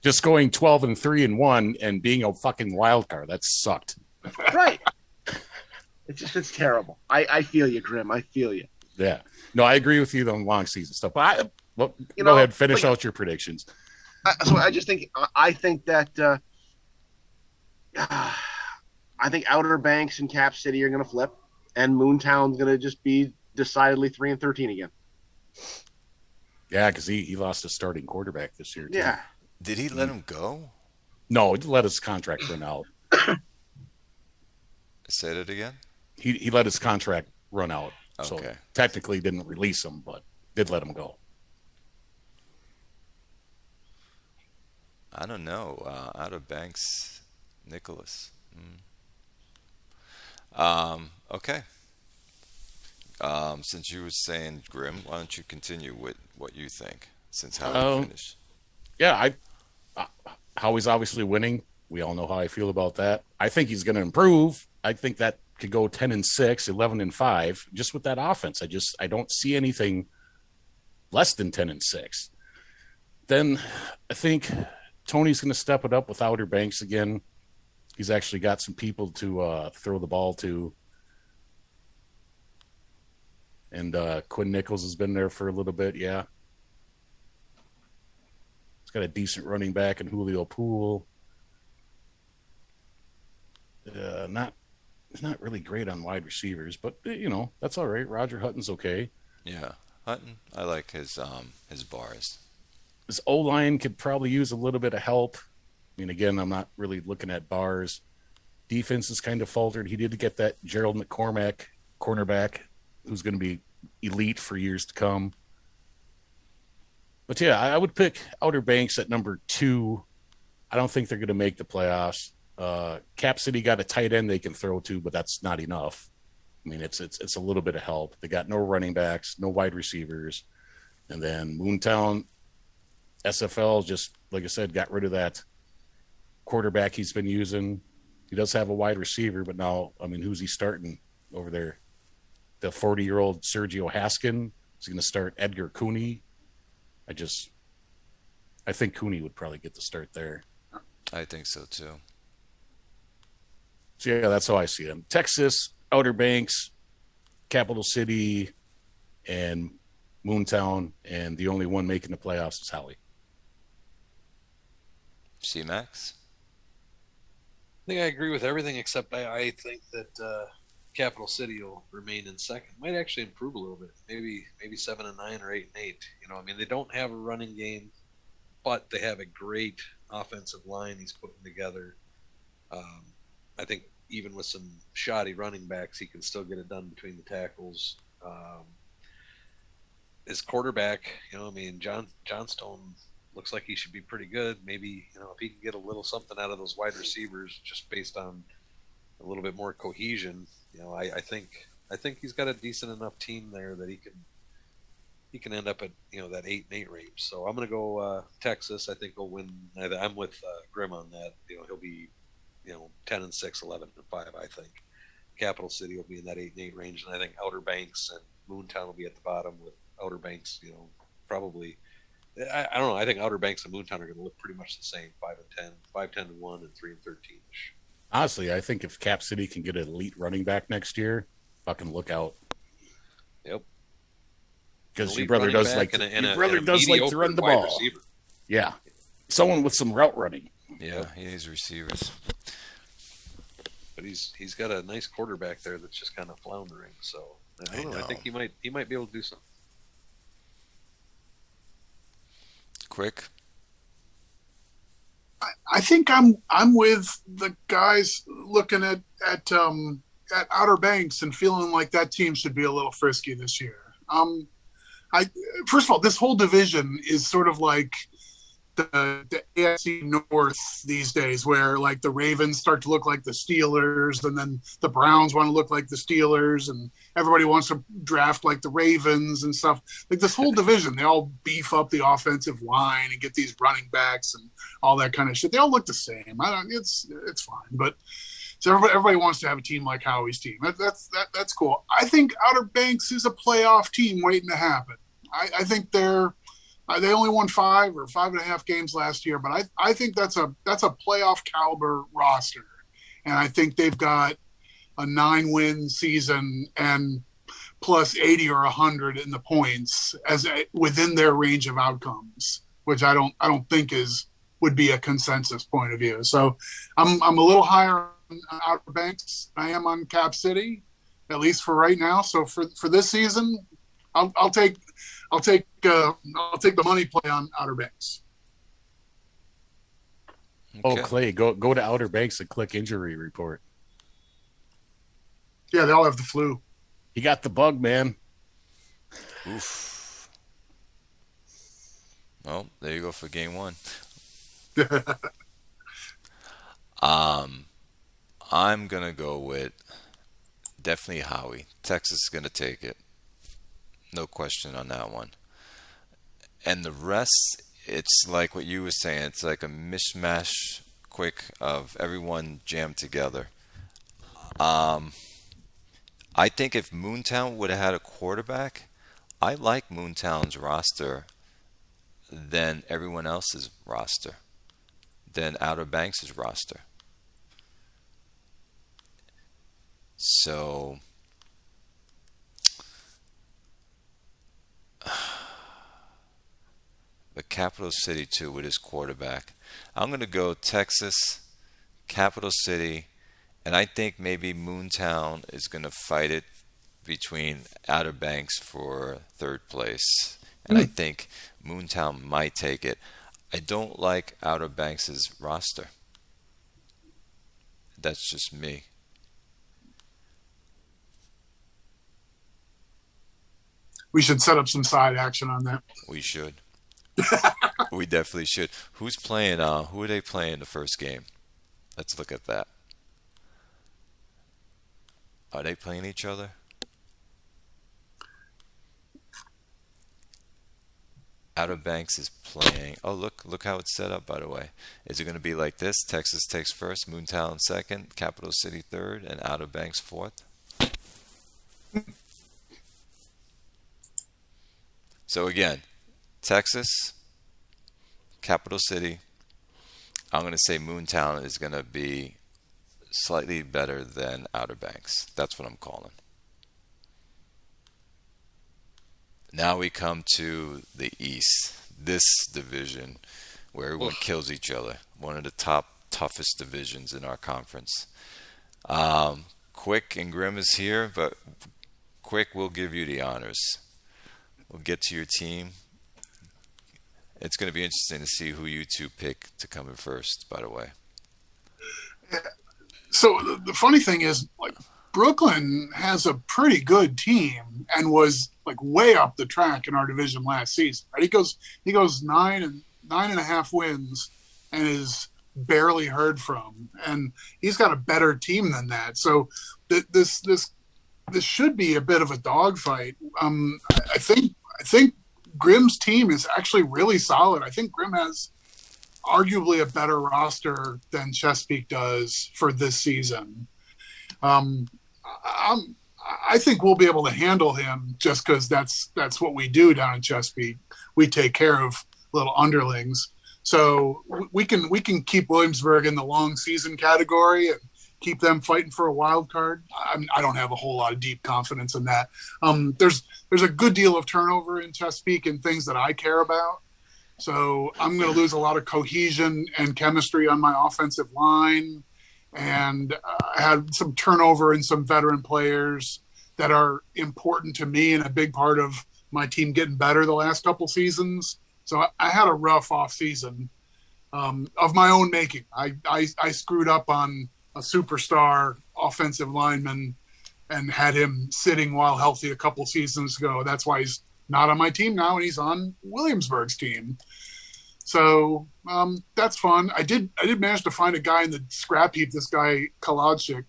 Just going 12-3-1 and being a fucking wild card, that sucked. Right. It's terrible. I feel you, Grim. I feel you. Yeah. No, I agree with you on long season stuff. But go ahead, finish out your predictions. So I think that I think Outer Banks and Cap City are going to flip, and Moontown's going to just be decidedly 3-13 again. Yeah, because he lost his starting quarterback this year, too. Yeah. Did he let him go? No, he let his contract run out. Say that again? He let his contract run out. So Okay. technically didn't release him, but did let him go. I don't know. Outer Banks, Nicholas. Okay. Since you were saying Grim, why don't you continue with what you think? Since Howard finished. Yeah, Howie's obviously winning. We all know how I feel about that. I think he's going to improve. I think that could go 10-6, 11-5, just with that offense. I don't see anything less than 10-6. Then I think Tony's going to step it up with Outer Banks again. He's actually got some people to throw the ball to. And Quinn Nichols has been there for a little bit, yeah. He's got a decent running back in Julio Poole. he's not really great on wide receivers, but that's all right. Roger Hutton's okay. Yeah, Hutton. I like his bars. His O line could probably use a little bit of help. I mean, again, I'm not really looking at bars. Defense is kind of faltered. He did get that Gerald McCormack cornerback, who's going to be elite for years to come. But yeah, I would pick Outer Banks at number 2. I don't think they're going to make the playoffs. Cap City got a tight end they can throw to, but that's not enough. I mean, it's a little bit of help. They got no running backs, no wide receivers, and then Moontown, SFL just like I said, got rid of that quarterback he's been using. He does have a wide receiver, but now, I mean, who's he starting over there? The 40-year-old Sergio Haskin is going to start Edgar Cooney. I think Cooney would probably get the start there. I think so too. So yeah, that's how I see them. Texas, Outer Banks, Capital City, and Moontown, and the only one making the playoffs is Howie. C-Max? I think I agree with everything except I think that Capital City will remain in second. Might actually improve a little bit. Maybe 7-9 or 8-8. I mean, they don't have a running game, but they have a great offensive line he's putting together. I think even with some shoddy running backs, he can still get it done between the tackles. His quarterback, I mean, Johnstone looks like he should be pretty good. Maybe, if he can get a little something out of those wide receivers just based on a little bit more cohesion, I think he's got a decent enough team there that he can end up at, that 8-8 range. So I'm going to go Texas. I think he'll win. I'm with Grim on that. He'll be, 10-6, 11-5, I think. Capital City will be in that 8-8 range, and I think Outer Banks and Moontown will be at the bottom with Outer Banks, probably. I don't know. I think Outer Banks and Moontown are going to look pretty much the same, 5-10, 5-10-1, and 3-13ish. Honestly, I think if Cap City can get an elite running back next year, fucking look out. Yep. Because your brother does like to run the ball. Receiver. Yeah, someone with some route running. Yeah, he needs receivers. But he's got a nice quarterback there that's just kind of floundering. So I don't know. I think he might be able to do something. Quick. I think I'm with the guys looking at Outer Banks and feeling like that team should be a little frisky this year. First of all, this whole division is sort of like the AFC North these days, where like the Ravens start to look like the Steelers, and then the Browns want to look like the Steelers, and everybody wants to draft like the Ravens and stuff. Like this whole division, they all beef up the offensive line and get these running backs and all that kind of shit. They all look the same. It's fine, but so everybody wants to have a team like Howie's team. That's cool. I think Outer Banks is a playoff team waiting to happen. I think they only won 5 or 5.5 games last year, but I think that's a playoff caliber roster, and I think they've got a 9-win season and plus 80 or 100 in the points within their range of outcomes, which I don't think would be a consensus point of view. So I'm a little higher on Outer Banks than I am on Cap City, at least for right now. So for this season, I'll take the money play on Outer Banks. Okay. Oh, Clay, go to Outer Banks and click injury report. Yeah, they all have the flu. He got the bug, man. Oof. Well, there you go for game 1. I'm gonna go with definitely Howie. Texas is gonna take it. No question on that one. And the rest, it's like what you were saying. It's like a mishmash quick of everyone jammed together. I think if Moontown would have had a quarterback, I like Moontown's roster than everyone else's roster, than Outer Banks' roster. So the Capital City too with his quarterback. I'm going to go Texas, Capital City, And I think maybe Moontown is going to fight it between Outer Banks for third place. And I think Moontown might take it. I don't like Outer Banks' roster. That's just me. We should set up some side action on that. We should. We definitely should. Who's playing? Who are they playing the first game? Let's look at that. Are they playing each other? Outer Banks is playing. Oh, look how it's set up, by the way. Is it going to be like this? Texas takes first, Moontown second, Capital City third, and Outer Banks fourth? So again, Texas, Capital City. I'm going to say Moontown is going to be slightly better than Outer Banks. That's what I'm calling. Now we come to the East. This division where everyone kills each other. One of the toughest divisions in our conference. Quick and Grim is here, but Quick will give you the honors. We'll get to your team. It's going to be interesting to see who you two pick to come in first, by the way. So the funny thing is, like, Brooklyn has a pretty good team and was like way up the track in our division last season. Right? He goes 9.5 wins and is barely heard from, and he's got a better team than that. So this should be a bit of a dogfight. I think Grimm's team is actually really solid. I think Grimm has arguably a better roster than Chesapeake does for this season. I think we'll be able to handle him just because that's what we do down in Chesapeake. We take care of little underlings, so we can keep Williamsburg in the long season category and keep them fighting for a wild card. I don't have a whole lot of deep confidence in that. There's a good deal of turnover in Chesapeake and things that I care about. So I'm going to lose a lot of cohesion and chemistry on my offensive line. And I had some turnover in some veteran players that are important to me and a big part of my team getting better the last couple seasons. So I had a rough off season of my own making. I screwed up on a superstar offensive lineman and had him sitting while healthy a couple seasons ago. That's why he's not on my team now, and he's on Williamsburg's team. So that's fun. I did manage to find a guy in the scrap heap, this guy Kaladchik,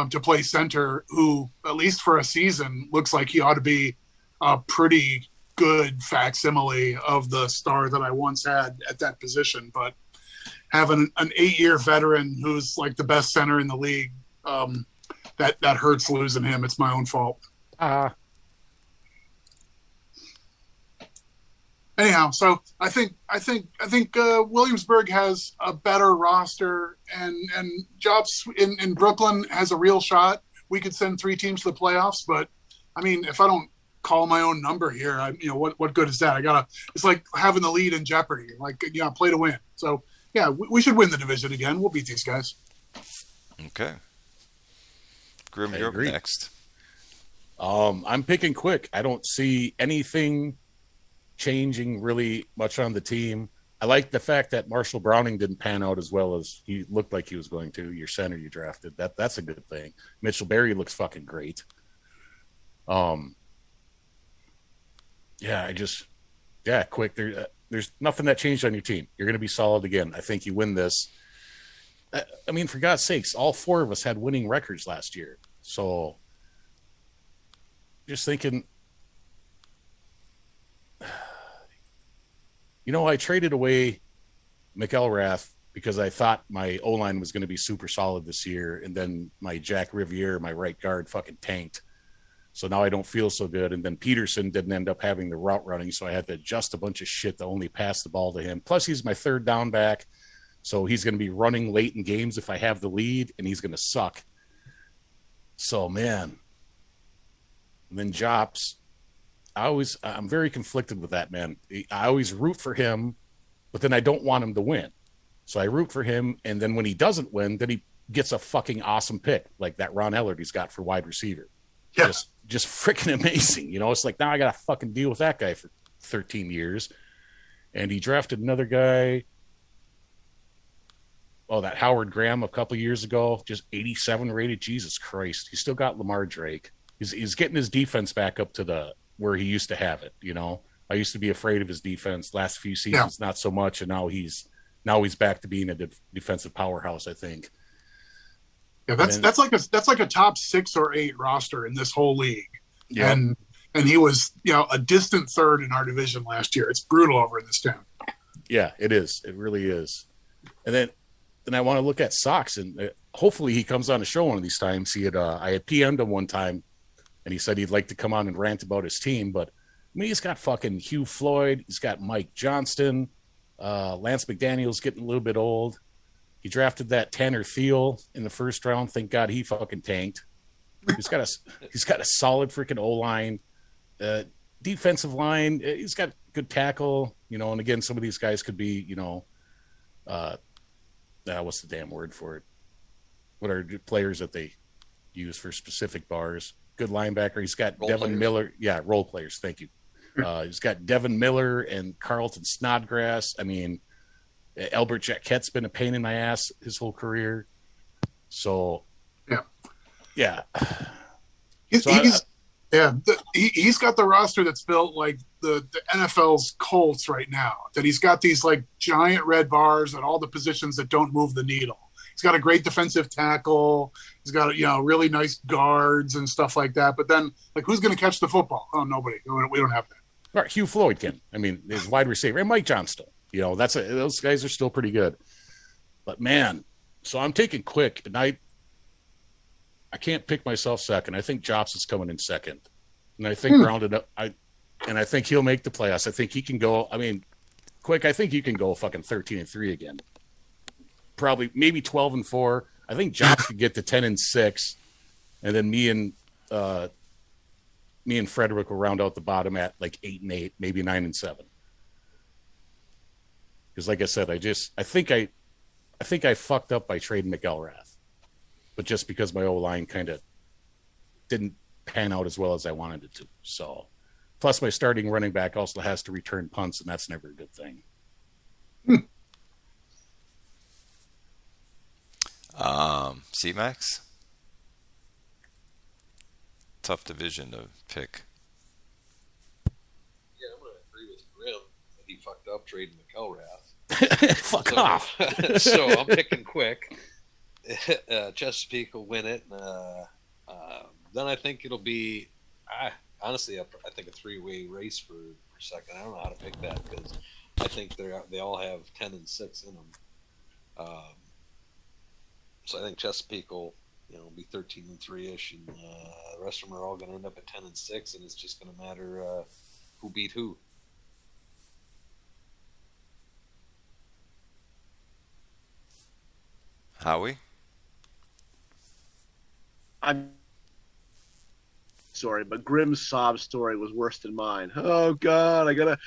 to play center, who, at least for a season, looks like he ought to be a pretty good facsimile of the star that I once had at that position. But having an 8-year veteran who's like the best center in the league, that hurts losing him. It's my own fault. Anyhow, so I think Williamsburg has a better roster, and jobs in Brooklyn has a real shot. We could send 3 teams to the playoffs, but I mean, if I don't call my own number here, what good is that? It's like having the lead in Jeopardy, play to win. So yeah, we should win the division again. We'll beat these guys. Okay, Grim, you're up next. I'm picking Quick. I don't see anything changing really much on the team. I like the fact that Marshall Browning didn't pan out as well as he looked like he was going to. Your center you drafted, that's a good thing. Mitchell Berry looks fucking great. Quick. There's nothing that changed on your team. You're going to be solid again. I think you win this. I mean, for God's sakes, all 4 of us had winning records last year. So just thinking, I traded away McElrath because I thought my O-line was going to be super solid this year. And then my Jack Riviere, my right guard, fucking tanked. So now I don't feel so good. And then Peterson didn't end up having the route running. So I had to adjust a bunch of shit to only pass the ball to him. Plus, he's my third down back. So he's going to be running late in games if I have the lead, and he's going to suck. So, man. And then Jops. I'm very conflicted with that, man. I always root for him, but then I don't want him to win. So I root for him, and then when he doesn't win, then he gets a fucking awesome pick like that Ron Ellerdy's got for wide receiver. Yeah. Just freaking amazing. It's like now I got to fucking deal with that guy for 13 years. And he drafted another guy. Oh, that Howard Graham a couple years ago, just 87 rated. Jesus Christ. He's still got Lamar Drake. He's getting his defense back up to where he used to have it. I used to be afraid of his defense last few seasons, not so much. And now he's back to being a defensive powerhouse, I think. Yeah, that's like a top 6 or 8 roster in this whole league. Yeah. And he was, a distant third in our division last year. It's brutal over in this town. Yeah, it is. It really is. And then I want to look at Sox, and hopefully he comes on the show one of these times. I had PM'd him one time, and he said he'd like to come on and rant about his team. But he's got fucking Hugh Floyd. He's got Mike Johnston. Lance McDaniel's getting a little bit old. He drafted that Tanner Thiel in the first round. Thank God he fucking tanked. He's got a solid freaking O-line, defensive line. He's got good tackle, and again, some of these guys could be, what's the damn word for it? What are players that they use for specific bars? Good linebacker. He's got Devin Miller. Yeah, role players. Thank you. He's got Devin Miller and Carlton Snodgrass. I mean, Albert Jacquette's been a pain in my ass his whole career. So, yeah. He's got the roster that's built like the NFL's Colts right now. That he's got these like giant red bars at all the positions that don't move the needle. He's got a great defensive tackle. He's got really nice guards and stuff like that. But then, like, who's going to catch the football? Oh, nobody. We don't have that. All right, Hugh Floyd can. I mean, his wide receiver, and Mike Johnston. Those guys are still pretty good. But man, so I'm taking Quick, and I can't pick myself second. I think Jops is coming in second, and I think rounded up. I think he'll make the playoffs. I think he can go. I mean, Quick. I think you can go fucking 13-3 again. Probably maybe 12-4. I think Jops could get to 10-6, and then me and Frederick will round out the bottom at like 8-8, maybe 9-7. Because, like I said, I think I fucked up by trading McElrath, but just because my O-line kind of didn't pan out as well as I wanted it to. So, plus my starting running back also has to return punts, and that's never a good thing. C-Max? Tough division to pick. Yeah, I'm going to agree with Grim that he fucked up trading McElrath. Fuck off. So I'm picking Quick. Chesapeake will win it. Then I think it'll be, honestly, I think a 3-way race for second. I don't know how to pick that because I think they all have 10-6 in them. So I think Chesapeake will, be 13-3ish, and the rest of them are all going to end up at 10-6, and it's just going to matter who beat who. Howie? I'm sorry, but Grimm's sob story was worse than mine. Oh God, I got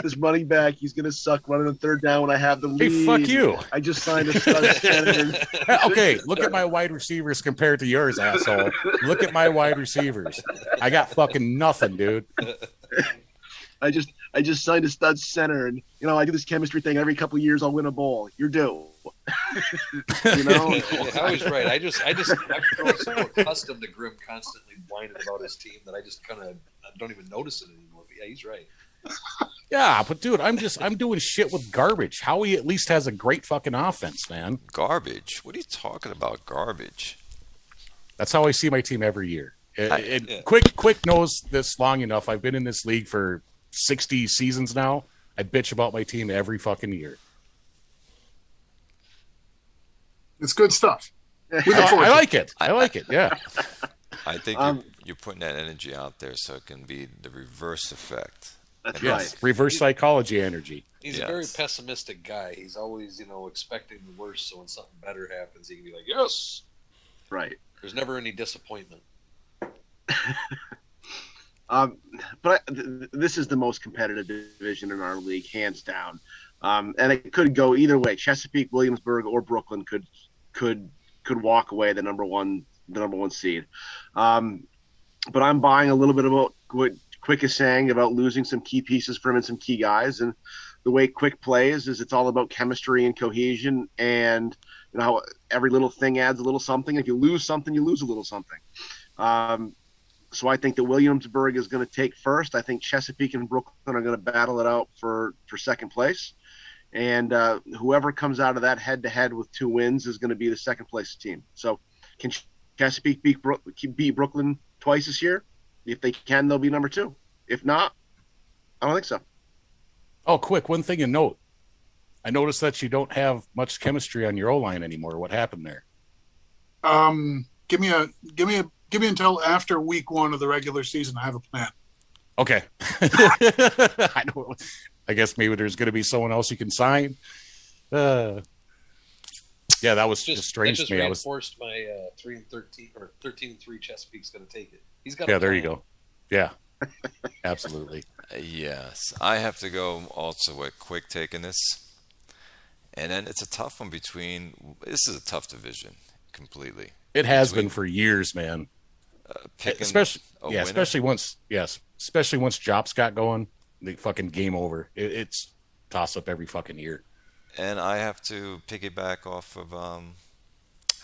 this money back. He's gonna suck running on third down when I have the lead. Hey, fuck you. I just signed a stud center. Okay, look at my wide receivers compared to yours, asshole. Look at my wide receivers. I got fucking nothing, dude. I just signed a stud center, and I do this chemistry thing every couple of years. I'll win a bowl. You're due. I was right. I've grown so accustomed to Grim constantly whining about his team that I just kind of don't even notice it anymore. But yeah, he's right. Yeah, but dude, I'm doing shit with garbage. Howie at least has a great fucking offense, man. Garbage? What are you talking about? Garbage? That's how I see my team every year. Quick knows this long enough. I've been in this league for 60 seasons now. I bitch about my team every fucking year. It's good stuff. I like it. I like it. Yeah. I think you're putting that energy out there so it can be the reverse effect. That's yes. right. Reverse psychology energy. He's a very pessimistic guy. He's always, expecting the worst. So when something better happens, he can be like, "Yes." Right. There's never any disappointment. But this is the most competitive division in our league, hands down. And it could go either way. Chesapeake, Williamsburg, or Brooklyn could could walk away the number one seed. But I'm buying a little bit about what Quick is saying about losing some key pieces for him and some key guys. And the way Quick plays is it's all about chemistry and cohesion, and how every little thing adds a little something. If you lose something, you lose a little something. So I think that Williamsburg is going to take first. I think Chesapeake and Brooklyn are going to battle it out for second place. And whoever comes out of that head-to-head with 2 wins is going to be the second place team. So can Chesapeake beat Brooklyn twice this year? If they can, they'll be number 2. If not, I don't think so. Oh, quick, one thing to note. I noticed that you don't have much chemistry on your O-line anymore. What happened there? Give me until after week 1 of the regular season. I have a plan. Okay. I guess maybe there's going to be someone else you can sign. Yeah, that was just strange that just to me. Reinforced my 3-13 or 13-3 Chesapeake's going to take it. He's got. Yeah, there you go. Yeah, absolutely. Yes, I have to go also with Quick taking this. And then it's a tough one this is a tough division completely. It has been for years, man. Especially once Jops got going, the fucking game over. It's toss up every fucking year. And I have to piggyback off of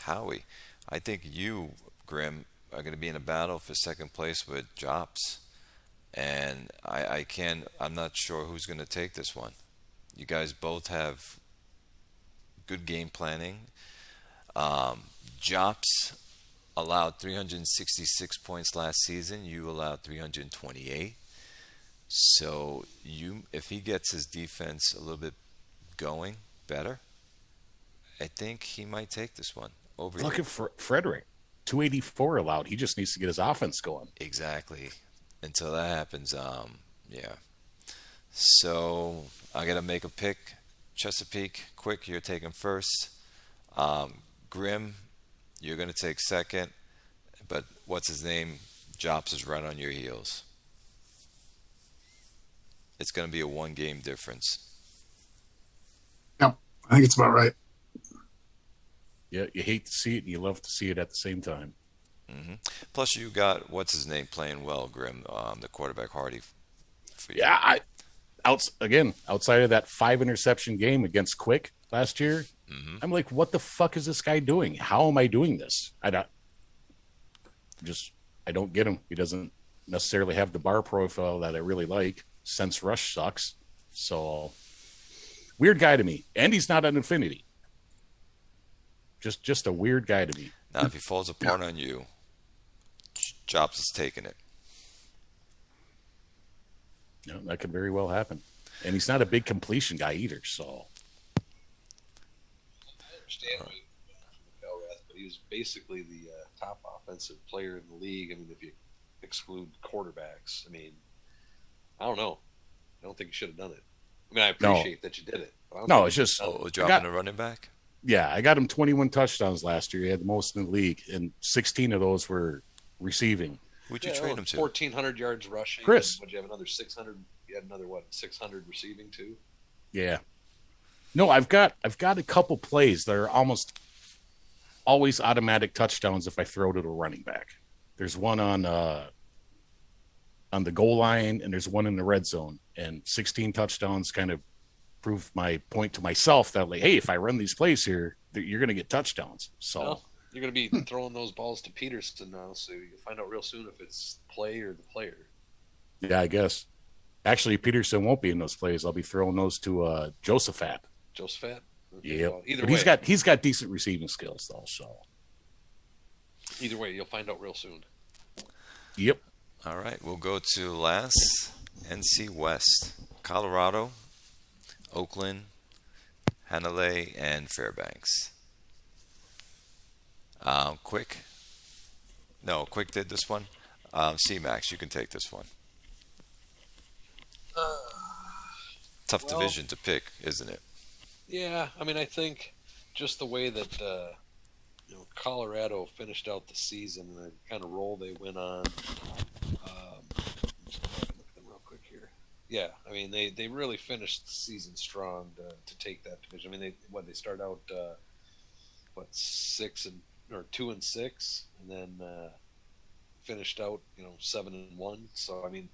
Howie. I think you, Grim, are going to be in a battle for second place with Jops. And I'm not sure who's going to take this one. You guys both have good game planning. Jops allowed 366 points last season. You allowed 328. So if he gets his defense a little bit going better, I think he might take this one over. Look at Frederick, 284 allowed. He just needs to get his offense going. Exactly. Until that happens, yeah. So I got to make a pick. Chesapeake, Quick, you're taking first. Grim, you're going to take second. But what's his name? Jops is right on your heels. It's going to be a 1-game difference. Yep, I think it's about right. Yeah, you hate to see it and you love to see it at the same time. Mm-hmm. Plus, you got what's his name playing well, Grim, the quarterback Hardy. For you. Yeah, outside of that 5 interception game against Quick last year, I'm like, what the fuck is this guy doing? How am I doing this? I don't get him. He doesn't necessarily have the bar profile that I really like. Sense rush sucks. So weird guy to me. And he's not an Infinity. Just a weird guy to me. Now, if he falls apart on you, Jops is taking it. No, that could very well happen. And he's not a big completion guy either, so. I understand but he was basically the top offensive player in the league. I mean, if you exclude quarterbacks, I don't know. I don't think you should have done it. I mean, I appreciate that you did it. No, it's just dropping a running back. Yeah, I got him 21 touchdowns last year. He had the most in the league, and 16 of those were receiving. Who'd you trade him to? 1,400 yards rushing. Chris. Would you have another 600? You had another 600 receiving too. Yeah. No, I've got a couple plays that are almost always automatic touchdowns if I throw to the running back. There's one on the goal line, and there's one in the red zone. And 16 touchdowns kind of proved my point to myself that, like, hey, if I run these plays here, you're going to get touchdowns. So well, you're going to be throwing those balls to Peterson now, so you'll find out real soon if it's play or the player. Yeah, I guess. Actually, Peterson won't be in those plays. I'll be throwing those to Josephat. Josephat? Okay, yeah. Well, either but way. He's got decent receiving skills, though. So either way, you'll find out real soon. Yep. All right, we'll go to last NC West, Colorado, Oakland, Hanalei, and Fairbanks. Quick did this one. C-Max, you can take this one. Tough division to pick, isn't it? Yeah, I think just the way that Colorado finished out the season and the kind of role they went on. Just look at them real quick here. Yeah, they really finished the season strong to take that division. They start out 6-2 or 2-6, and then finished out 7-1. So I mean,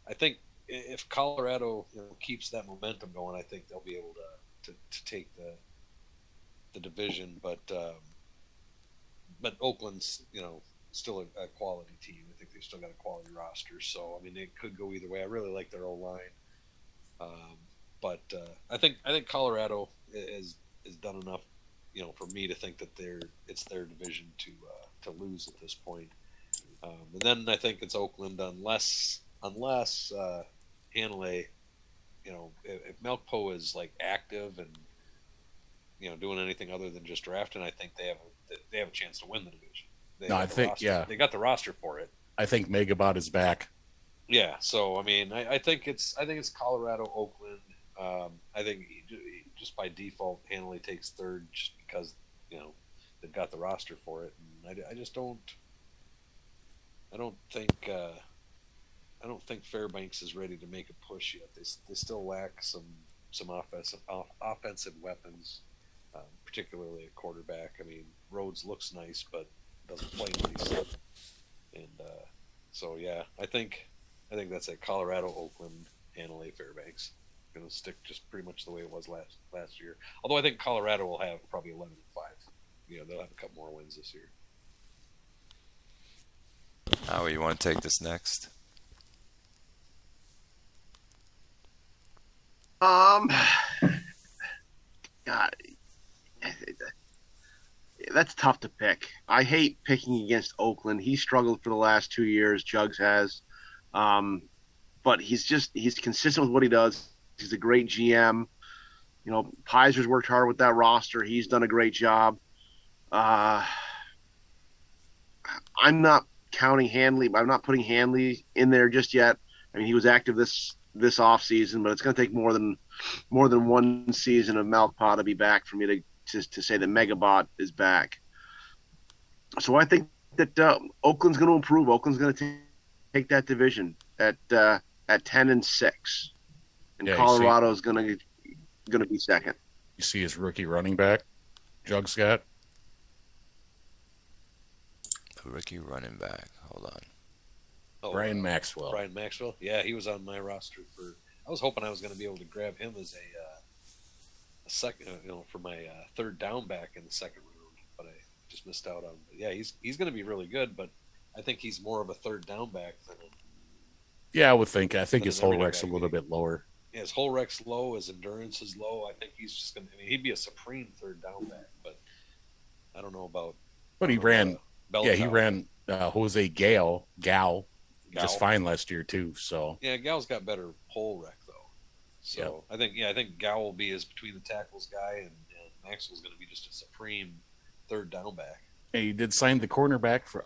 I think if Colorado keeps that momentum going, I think they'll be able to take the division. But Oakland's still a quality team. I think they've still got a quality roster. So I mean, it could go either way. I really like their O-line, but I think Colorado has done enough, for me to think that it's their division to lose at this point. And then I think it's Oakland unless Hanley, if Malkpo is like active and doing anything other than just drafting, I think they have a chance to win the division. They got the roster for it. I think Megabot is back. Yeah, so I mean, I think it's Colorado, Oakland. I think just by default, Hanley takes third just because they've got the roster for it. And I just don't. I don't think Fairbanks is ready to make a push yet. They still lack some offensive weapons, particularly at quarterback. I mean, Rhodes looks nice, but doesn't play nice. And so yeah, I think that's at Colorado, Oakland, Hanley, Fairbanks. Going to stick just pretty much the way it was last year. Although I think Colorado will have probably 11-5. They'll have a couple more wins this year. Howie, you want to take this next? God, that's tough to pick. I hate picking against Oakland. He struggled for the last 2 years. Jugs has, but he's consistent with what he does. He's a great GM. Pizer's worked hard with that roster. He's done a great job. I'm not counting Hanley. I'm not putting Hanley in there just yet. I mean, he was active this off season, but it's going to take more than one season of Malkpa to be back for me to say that Megabot is back. So I think that Oakland's going to improve. Oakland's going to take that division at 10-6, and Colorado is going to be second. You see his rookie running back, Jugs got. A rookie running back. Hold on. Oh, Brian Maxwell. Brian Maxwell. Yeah, he was on my roster for. I was hoping I was going to be able to grab him as a second, for my third down back in the second round, but I just missed out on. But yeah, he's going to be really good, but I think he's more of a third down back than. Yeah, I would think. I think his whole rec's a little bit lower. Yeah, his whole rec's low. His endurance is low. I think he's just going to. I mean, he'd be a supreme third down back, but I don't know about. But he ran. He Tower. ran Jose Gal just fine last year too. So yeah, Gal's got better whole rec though. So yep. I think Gal will be his between the tackles guy, and Maxwell's going to be just a supreme third down back. And he did sign the quarterback from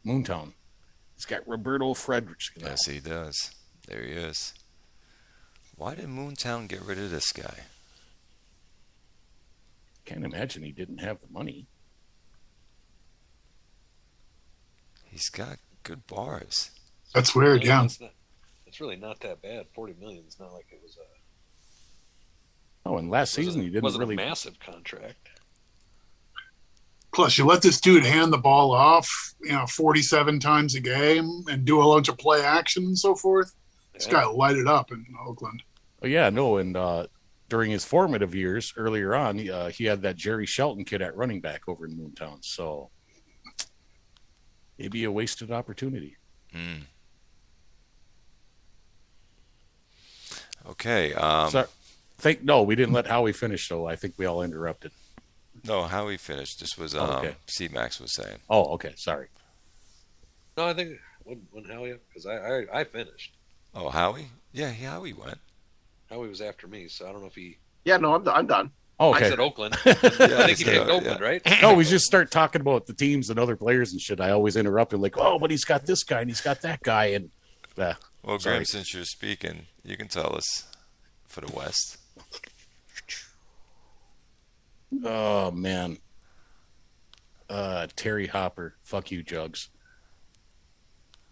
Moontown. He's got Roberto Fredericks. Yes, he does. There he is. Why did Moontown get rid of this guy? Can't imagine he didn't have the money. He's got good bars. That's weird, yeah. It's really not that bad. $40 million is not like it was a. Oh, and last season he didn't really a massive contract. Plus, you let this dude hand the ball off, 47 times a game and do a bunch of play action and so forth. Yeah. This guy lighted up in Oakland. Oh, yeah, no, and during his formative years earlier on, he had that Jerry Shelton kid at running back over in Moontown. So maybe a wasted opportunity. Okay. No, we didn't let Howie finish, though. I think we all interrupted. No, Howie finished. This was C-Max was saying. Oh, okay. Sorry. No, I think when Howie, because I finished. Oh, Howie? Yeah, Howie went. Howie was after me, so I don't know if he. Yeah, no, I'm done. Oh, okay. I said Oakland. I think he picked Oakland, right? No, we just start talking about the teams and other players and shit. I always interrupt him like, oh, but he's got this guy and he's got that guy. And well, Graham, since you're speaking, you can tell us for the West. Oh, man. Terry Hopper. Fuck you, Jugs.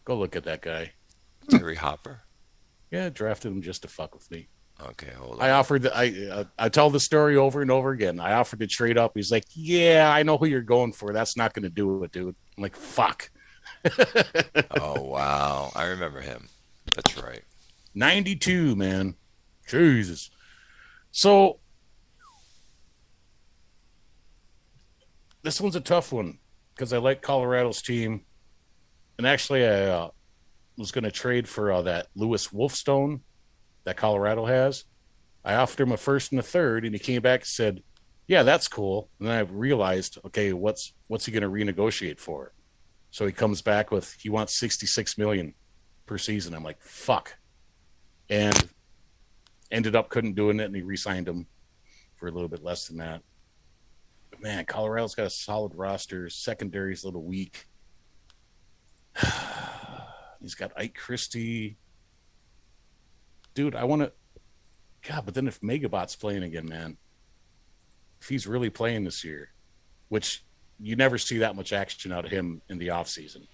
Go look at that guy. Terry Hopper? Yeah, drafted him just to fuck with me. Okay, hold I on. offered I tell the story over and over again. I offered to trade up. He's like, "Yeah, I know who you're going for. That's not going to do it, dude." I'm like, "Fuck." Oh wow, I remember him. That's right. 92, man. Jesus. So this one's a tough one because I like Colorado's team, and actually I was going to trade for that Lewis Wolfstone that Colorado has. I offered him a first and a third, and he came back and said, "Yeah, that's cool." And then I realized, okay, what's he going to renegotiate for? So he comes back with he wants 66 million per season. I'm like, fuck, and ended up couldn't doing it, and he re-signed him for a little bit less than that. But man, Colorado's got a solid roster. Secondary's a little weak. He's got Ike Christie. Dude, I want to. God, but then if Megabot's playing again, man, if he's really playing this year, which you never see that much action out of him in the offseason.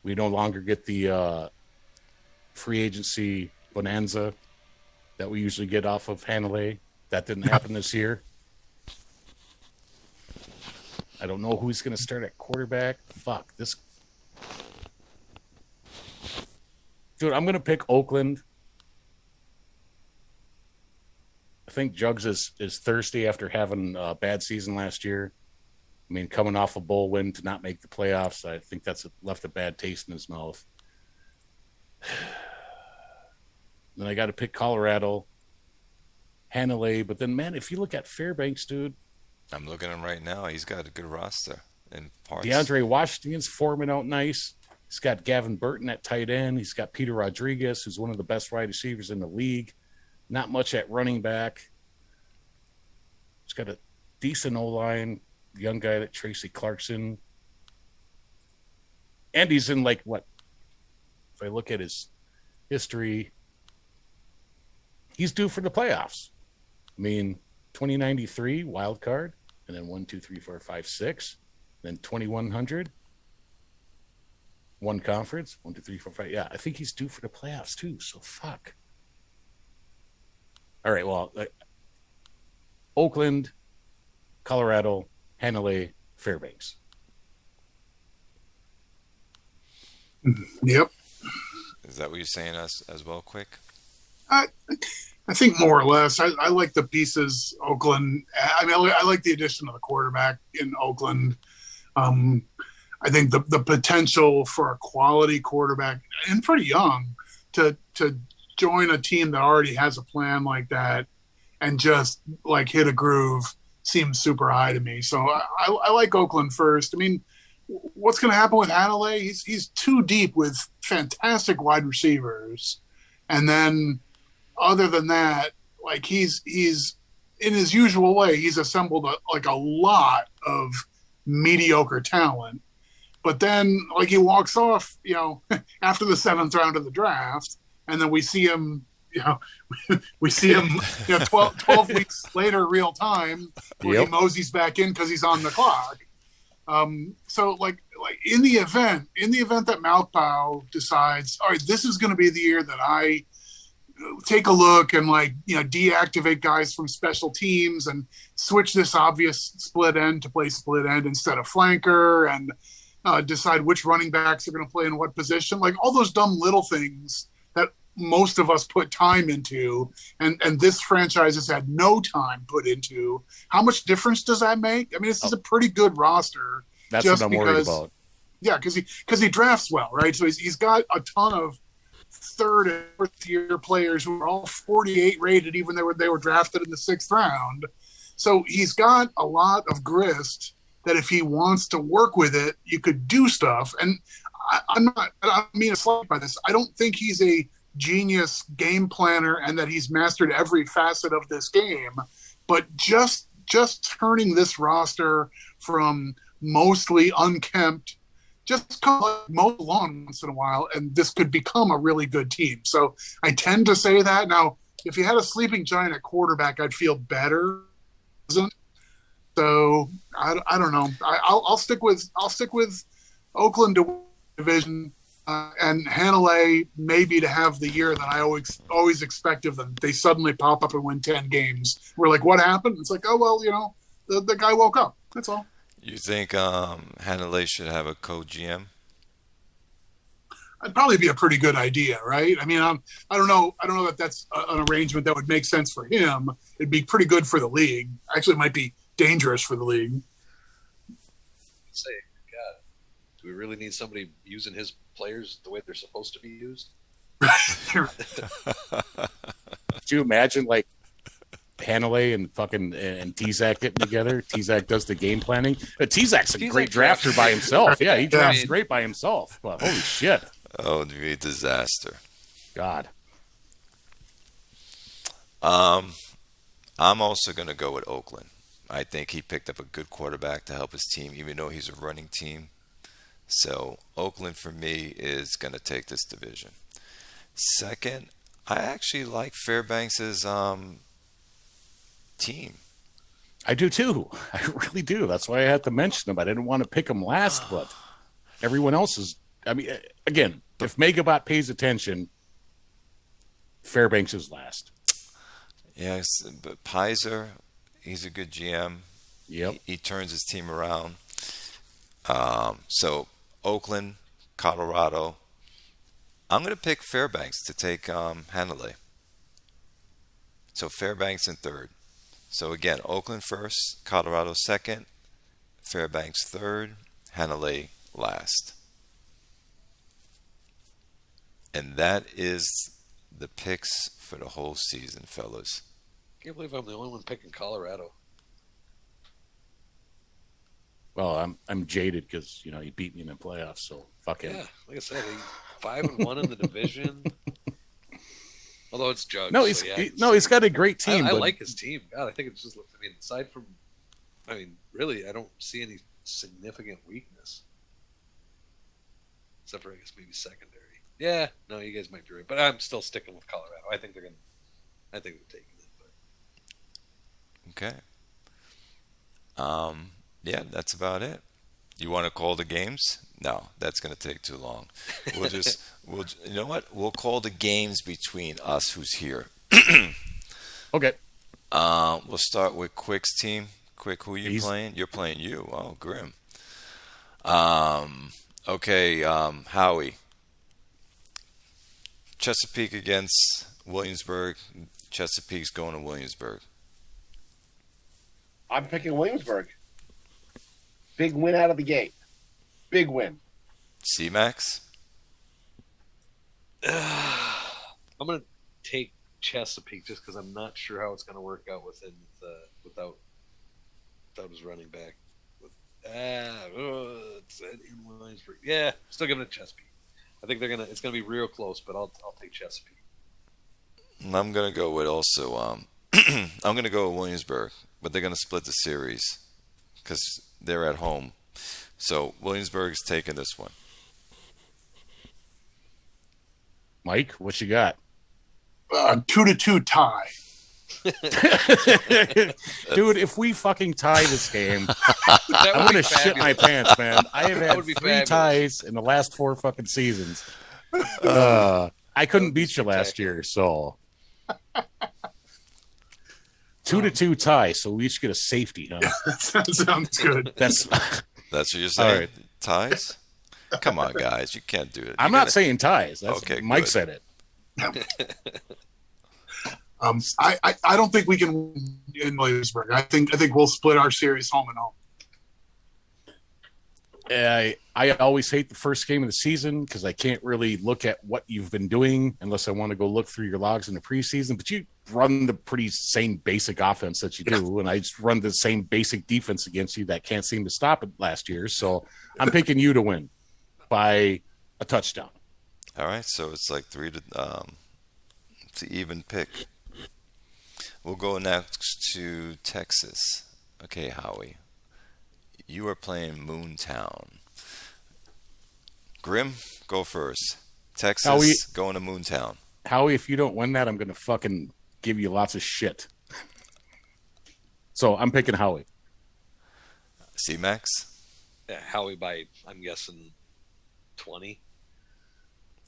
We no longer get the free agency bonanza that we usually get off of Hanley. That didn't happen this year. I don't know who's going to start at quarterback. Fuck this. Dude, I'm going to pick Oakland. I think Jugs is thirsty after having a bad season last year. I mean, coming off a bowl win to not make the playoffs, I think that's left a bad taste in his mouth. Then I got to pick Colorado, Hanalei. But then, man, if you look at Fairbanks, dude. I'm looking at him right now. He's got a good roster in parts. DeAndre Washington's forming out nice. He's got Gavin Burton at tight end. He's got Peter Rodriguez, who's one of the best wide receivers in the league. Not much at running back. He's got a decent O-line. Young guy that Tracy Clarkson. And he's in like what? If I look at his history, he's due for the playoffs. I mean, 2093 wild card, and then 1, 2, 3, 4, 5, 6, then 2100. One conference, 1, 2, 3, 4, 5. Yeah, I think he's due for the playoffs too. So fuck. All right, well, Oakland, Colorado, Hanalei, Fairbanks. Yep. Is that what you're saying as well, Quick? I think more or less. I like the pieces Oakland. I mean, I like the addition of the quarterback in Oakland. I think the potential for a quality quarterback and pretty young to join a team that already has a plan like that and just like hit a groove seems super high to me. So I like Oakland first. I mean, what's going to happen with Hanalei? He's too deep with fantastic wide receivers, and then other than that, like he's in his usual way, he's assembled a lot of mediocre talent. But then, like, he walks off, after the 7th round of the draft, and then we see him, 12 weeks later, real time, where he moseys back in because he's on the clock. So, like in the event that Malkpau decides, all right, this is going to be the year that I take a look and deactivate guys from special teams and switch this obvious split end to play split end instead of flanker and decide which running backs are going to play in what position, like all those dumb little things that most of us put time into, and this franchise has had no time put into. How much difference does that make? I mean, this is a pretty good roster. That's what I'm worried about. Yeah, because he drafts well, right? So he's got a ton of third and fourth year players who are all 48 rated, even though they were drafted in the 6th round. So he's got a lot of grist that if he wants to work with it, you could do stuff. And I don't mean a slight by this. I don't think he's a genius game planner and that he's mastered every facet of this game, but just turning this roster from mostly unkempt, just come mow the lawn once in a while, and this could become a really good team. So I tend to say that. Now, if you had a sleeping giant at quarterback, I'd feel better. So I don't know. I'll stick with Oakland to win the division. and Hanalei maybe to have the year that I always expect of them. They suddenly pop up and win 10 games. We're like, what happened? It's like, oh, well, the guy woke up. That's all. You think Hanalei should have a co-GM? That'd probably be a pretty good idea, right? I mean, I don't know that that's an arrangement that would make sense for him. It'd be pretty good for the league. Actually, it might be dangerous for the league. Say, God, do we really need somebody using his players the way they're supposed to be used? Could you imagine like Hanalei and T-Zack getting together? T-Zack does the game planning. T-Zack's a great drafter by himself. Yeah, he drafts great by himself. But holy shit. Oh, it'd be a disaster. God. I'm also going to go with Oakland. I think he picked up a good quarterback to help his team, even though he's a running team. So Oakland, for me, is going to take this division. Second, I actually like Fairbanks's team. I do too. I really do. That's why I had to mention him. I didn't want to pick him last, but everyone else is. I mean, again, if Megabot pays attention, Fairbanks is last. Yes, but Pizer, he's a good GM. Yep. He turns his team around. So Oakland, Colorado. I'm going to pick Fairbanks to take Hanalei. So Fairbanks in third. So again, Oakland first, Colorado second, Fairbanks third, Hanalei last. And that is the picks for the whole season, fellas. Can't believe I'm the only one picking Colorado. Well, I'm jaded because he beat me in the playoffs, so fuck him. Yeah, like I said, 5-1 in the division. Although it's Judge. No, he's got a great team. I like his team. God, I think it's just. I mean, aside from, really, I don't see any significant weakness, except for I guess maybe secondary. Yeah, no, you guys might be right, but I'm still sticking with Colorado. I think they're taking it. But... Okay. Yeah, that's about it. You want to call the games? No, that's going to take too long. You know what? We'll call the games between us who's here. Okay. We'll start with Quick's team. Quick, who are you playing? You're playing you. Oh, grim. Okay, Howie. Chesapeake against Williamsburg. Chesapeake's going to Williamsburg. I'm picking Williamsburg. Big win out of the gate. Big win. C-Max? I'm going to take Chesapeake just because I'm not sure how it's going to work out without his running back. Yeah, still giving it Chesapeake. I think it's going to be real close, but I'll take Chesapeake. I'm going to go with also. I'm going to go with Williamsburg, but they're going to split the series because they're at home. So Williamsburg's taking this one. Mike, what you got? 2-2 tie. Dude, if we fucking tie this game, I'm going to shit my pants, man. I have had 3 ties in the last 4 fucking seasons. I couldn't beat you last year, so 2-2 tie, so we each get a safety, huh? That sounds good. That's what you're saying? Right. Ties? Come on, guys. You can't do it. I'm not saying ties. That's okay, Mike good. said it. I don't think we can win in Williamsburg. I think we'll split our series home and home. I always hate the first game of the season because I can't really look at what you've been doing unless I want to go look through your logs in the preseason. But you run the pretty same basic offense that you do, and I just run the same basic defense against you that can't seem to stop it last year. So I'm picking you to win by a touchdown. All right, so it's like 3 to it's an even pick. We'll go next to Texas. Okay, Howie. You are playing Moontown. Grim, go first. Texas, Howie, going to Moontown. Howie, if you don't win that, I'm going to fucking give you lots of shit. So I'm picking Howie. C-Max? Yeah, Howie by, I'm guessing, 20.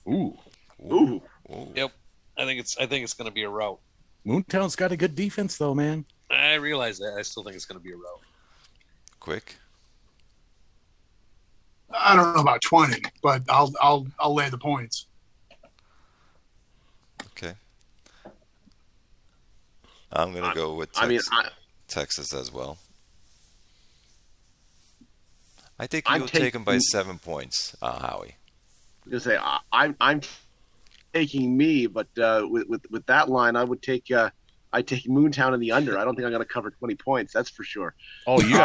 Ooh. Ooh. Ooh. Yep. I think it's going to be a rout. Moontown's got a good defense, though, man. I realize that. I still think it's going to be a rout. Quick. I don't know about 20, but I'll lay the points. Okay. I'm going to go with Texas as well. I think you'll take them by 7 points, Howie. I was gonna say I'm taking me, but with that line, I would take Moontown in the under. I don't think I'm going to cover 20 points. That's for sure. Oh, you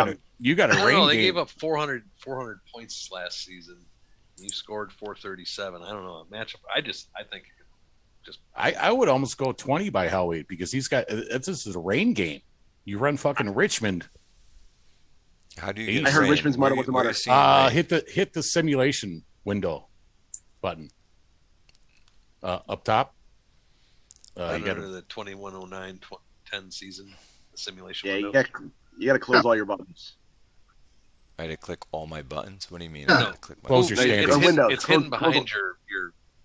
got a I don't rain know. They game. gave up 400 points last season. You scored 437. I don't know. A matchup. I think I would almost go 20 by Howie because this is a rain game. You run fucking Richmond. How do you get I heard rain? Richmond's motto was the Where motto. you seeing rain? Hit the simulation window button up top. You under got the 2109 10 season simulation Yeah, window. you got to close all your buttons. I had to click all my buttons. What do you mean? No. I had to click my Close your buttons? standard. It's hidden, Windows. it's hidden Close- behind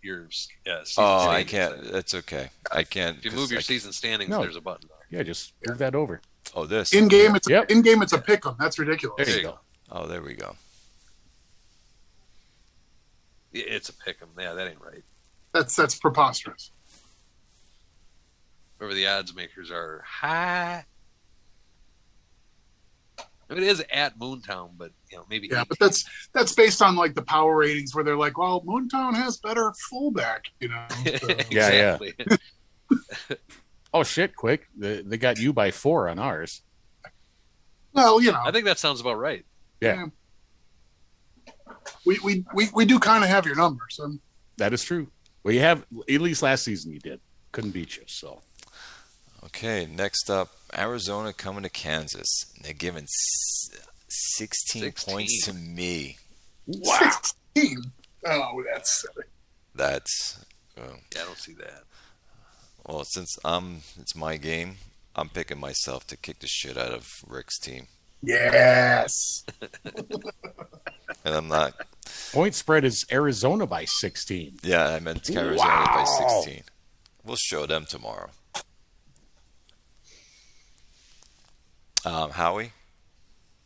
your season Oh, I standings. can't. That's okay. I can't. If you 'cause move your I- season standings, No. there's a button. yeah, just move that over. Oh, this. In game, it's Yep. a pick 'em. That's ridiculous. There There you you go. Oh, there we go. It's a pick 'em. Yeah, that ain't right. That's preposterous. Wherever the odds makers are high. I mean, it is at Moontown, but maybe. Yeah, 18. but that's based on like the power ratings where they're like, well, Moontown has better fullback, So. Yeah. exactly. Oh shit! Quick, they got you by 4 on ours. Well, I think that sounds about right. Yeah, we do kind of have your numbers. that is true. Well, you have at least last season you did. Couldn't beat you. So Okay, next up, Arizona coming to Kansas. They're giving 16 points to me. Wow. 16. Oh, that's silly. That's Yeah, I don't see that. well, since it's my game. I'm picking myself to kick the shit out of Rick's team, Yes. and I'm not. point spread is Arizona by 16. Yeah, I meant Arizona by 16. We'll show them tomorrow. Howie?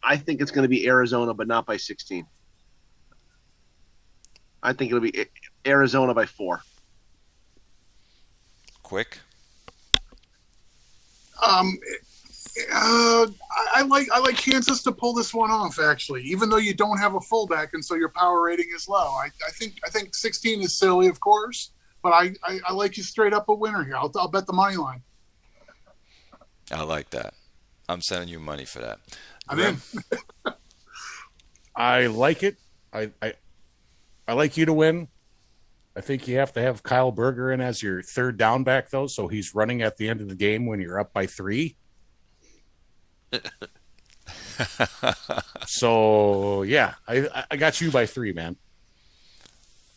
I think it's going to be Arizona, but not by 16. I think it'll be Arizona by 4. Quick? I like Kansas to pull this one off. Actually, even though you don't have a fullback, and so your power rating is low. I think 16 is silly, of course, but I like you straight up a winner here. I'll bet the money line. I like that. I'm sending you money for that. I'm in. I like it. I like you to win. I think you have to have Kyle Berger in as your third down back, though, so he's running at the end of the game when you're up by 3. So, yeah, I got you by 3, man.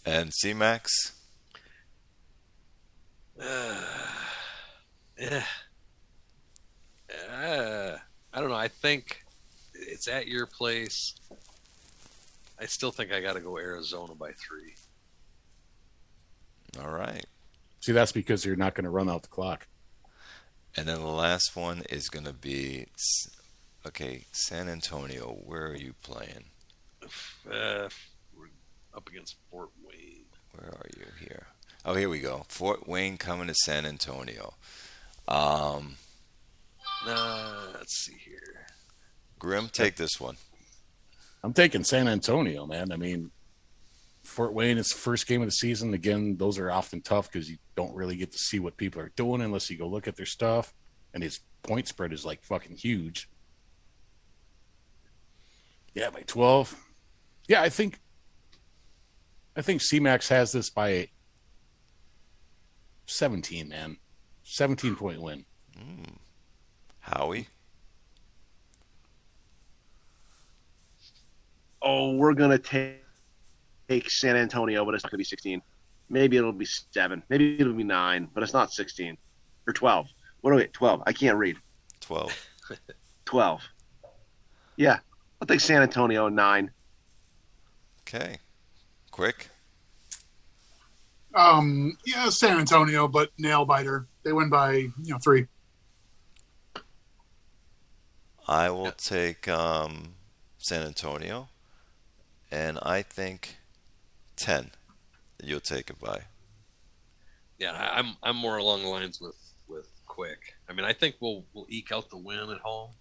And C-Max? I don't know. I think it's at your place. I still think I got to go Arizona by 3. All right. See, that's because you're not going to run out the clock. And then the last one is going to be, okay, San Antonio. Where are you playing? We're up against Fort Wayne. Where are you here? Oh, here we go. Fort Wayne coming to San Antonio. Let's see here. Grim, take this one. I'm taking San Antonio, man. I mean, Fort Wayne is the first game of the season. Again, those are often tough because you don't really get to see what people are doing unless you go look at their stuff. And his point spread is like fucking huge. Yeah, by 12. Yeah, I think C-Max has this by 17, man. 17-point win. Howie? Oh, we're going to take San Antonio, but it's not going to be 16. Maybe it'll be 7. Maybe it'll be 9, but it's not 16. Or 12. What do we 12? I can't read. 12. 12. Yeah. I'll take San Antonio 9. Okay. Quick? Yeah, San Antonio, but nail biter. They win by 3. I will take San Antonio, and I think 10. You'll take it by. Yeah, I'm more along the lines with Quick. I mean, I think we'll eke out the win at home,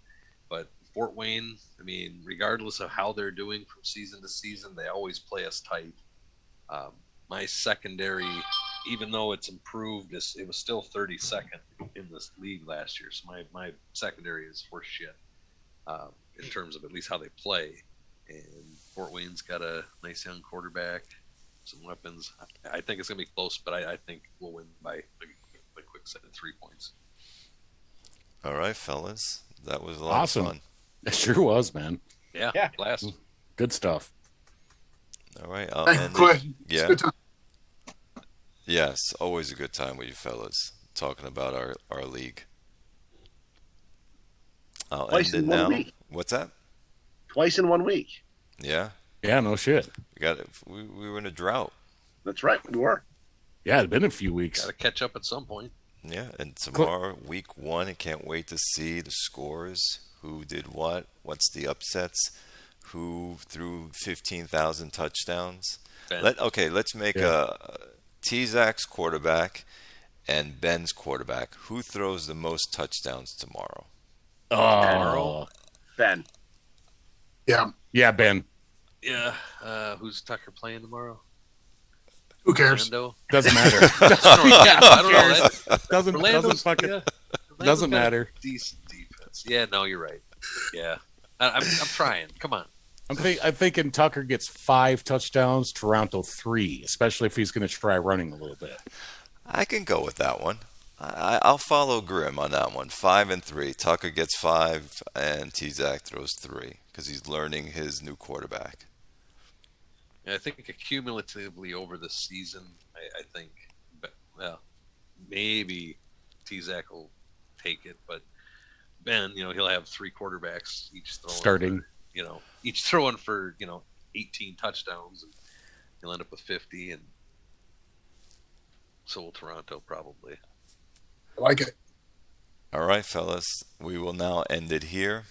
but Fort Wayne, I mean, regardless of how they're doing from season to season, they always play us tight. My secondary, even though it's improved, it was still 32nd in this league last year. So my secondary is horse shit in terms of at least how they play. And Fort Wayne's got a nice young quarterback, some weapons. I think it's going to be close, but I think we'll win by a quick set of 3 points. All right, fellas. That was a lot Awesome. of fun. It sure was, man. Yeah. Class. Good stuff. All right. Thank you. Yeah. It's a good time. Yes. Always a good time with you fellas talking about our league. I'll Twice end it in 1 now. week. What's that? Twice in 1 week. Yeah. Yeah, no shit. We were in a drought. That's right. We were. Yeah, it's been a few weeks. Got to catch up at some point. Yeah, and tomorrow, week 1, I can't wait to see the scores. Who did what's the upsets, who threw 15,000 touchdowns. Ben. Let's make a T-Zac's quarterback and Ben's quarterback. Who throws the most touchdowns tomorrow? Oh, Ben. Yeah. yeah, Ben. Yeah. Who's Tucker playing tomorrow? Who cares? Orlando? Doesn't matter. I don't know. doesn't Orlando's, fucking yeah, Orlando's doesn't got a matter. Decent defense. Yeah, no, you're right. Yeah, I'm trying. Come on. I'm thinking Tucker gets 5 touchdowns, Toronto 3, especially if he's going to try running a little bit. I can go with that one. I'll follow Grim on that one. 5 and 3. Tucker gets 5, and T-Zac throws 3 because he's learning his new quarterback. I think cumulatively over the season, I think, well, maybe T-Zac will take it, but Ben, he'll have 3 quarterbacks each throwing Starting. For, each throwing for 18 touchdowns, and he'll end up with 50, and so will Toronto probably. I like it. All right, fellas. We will now end it here.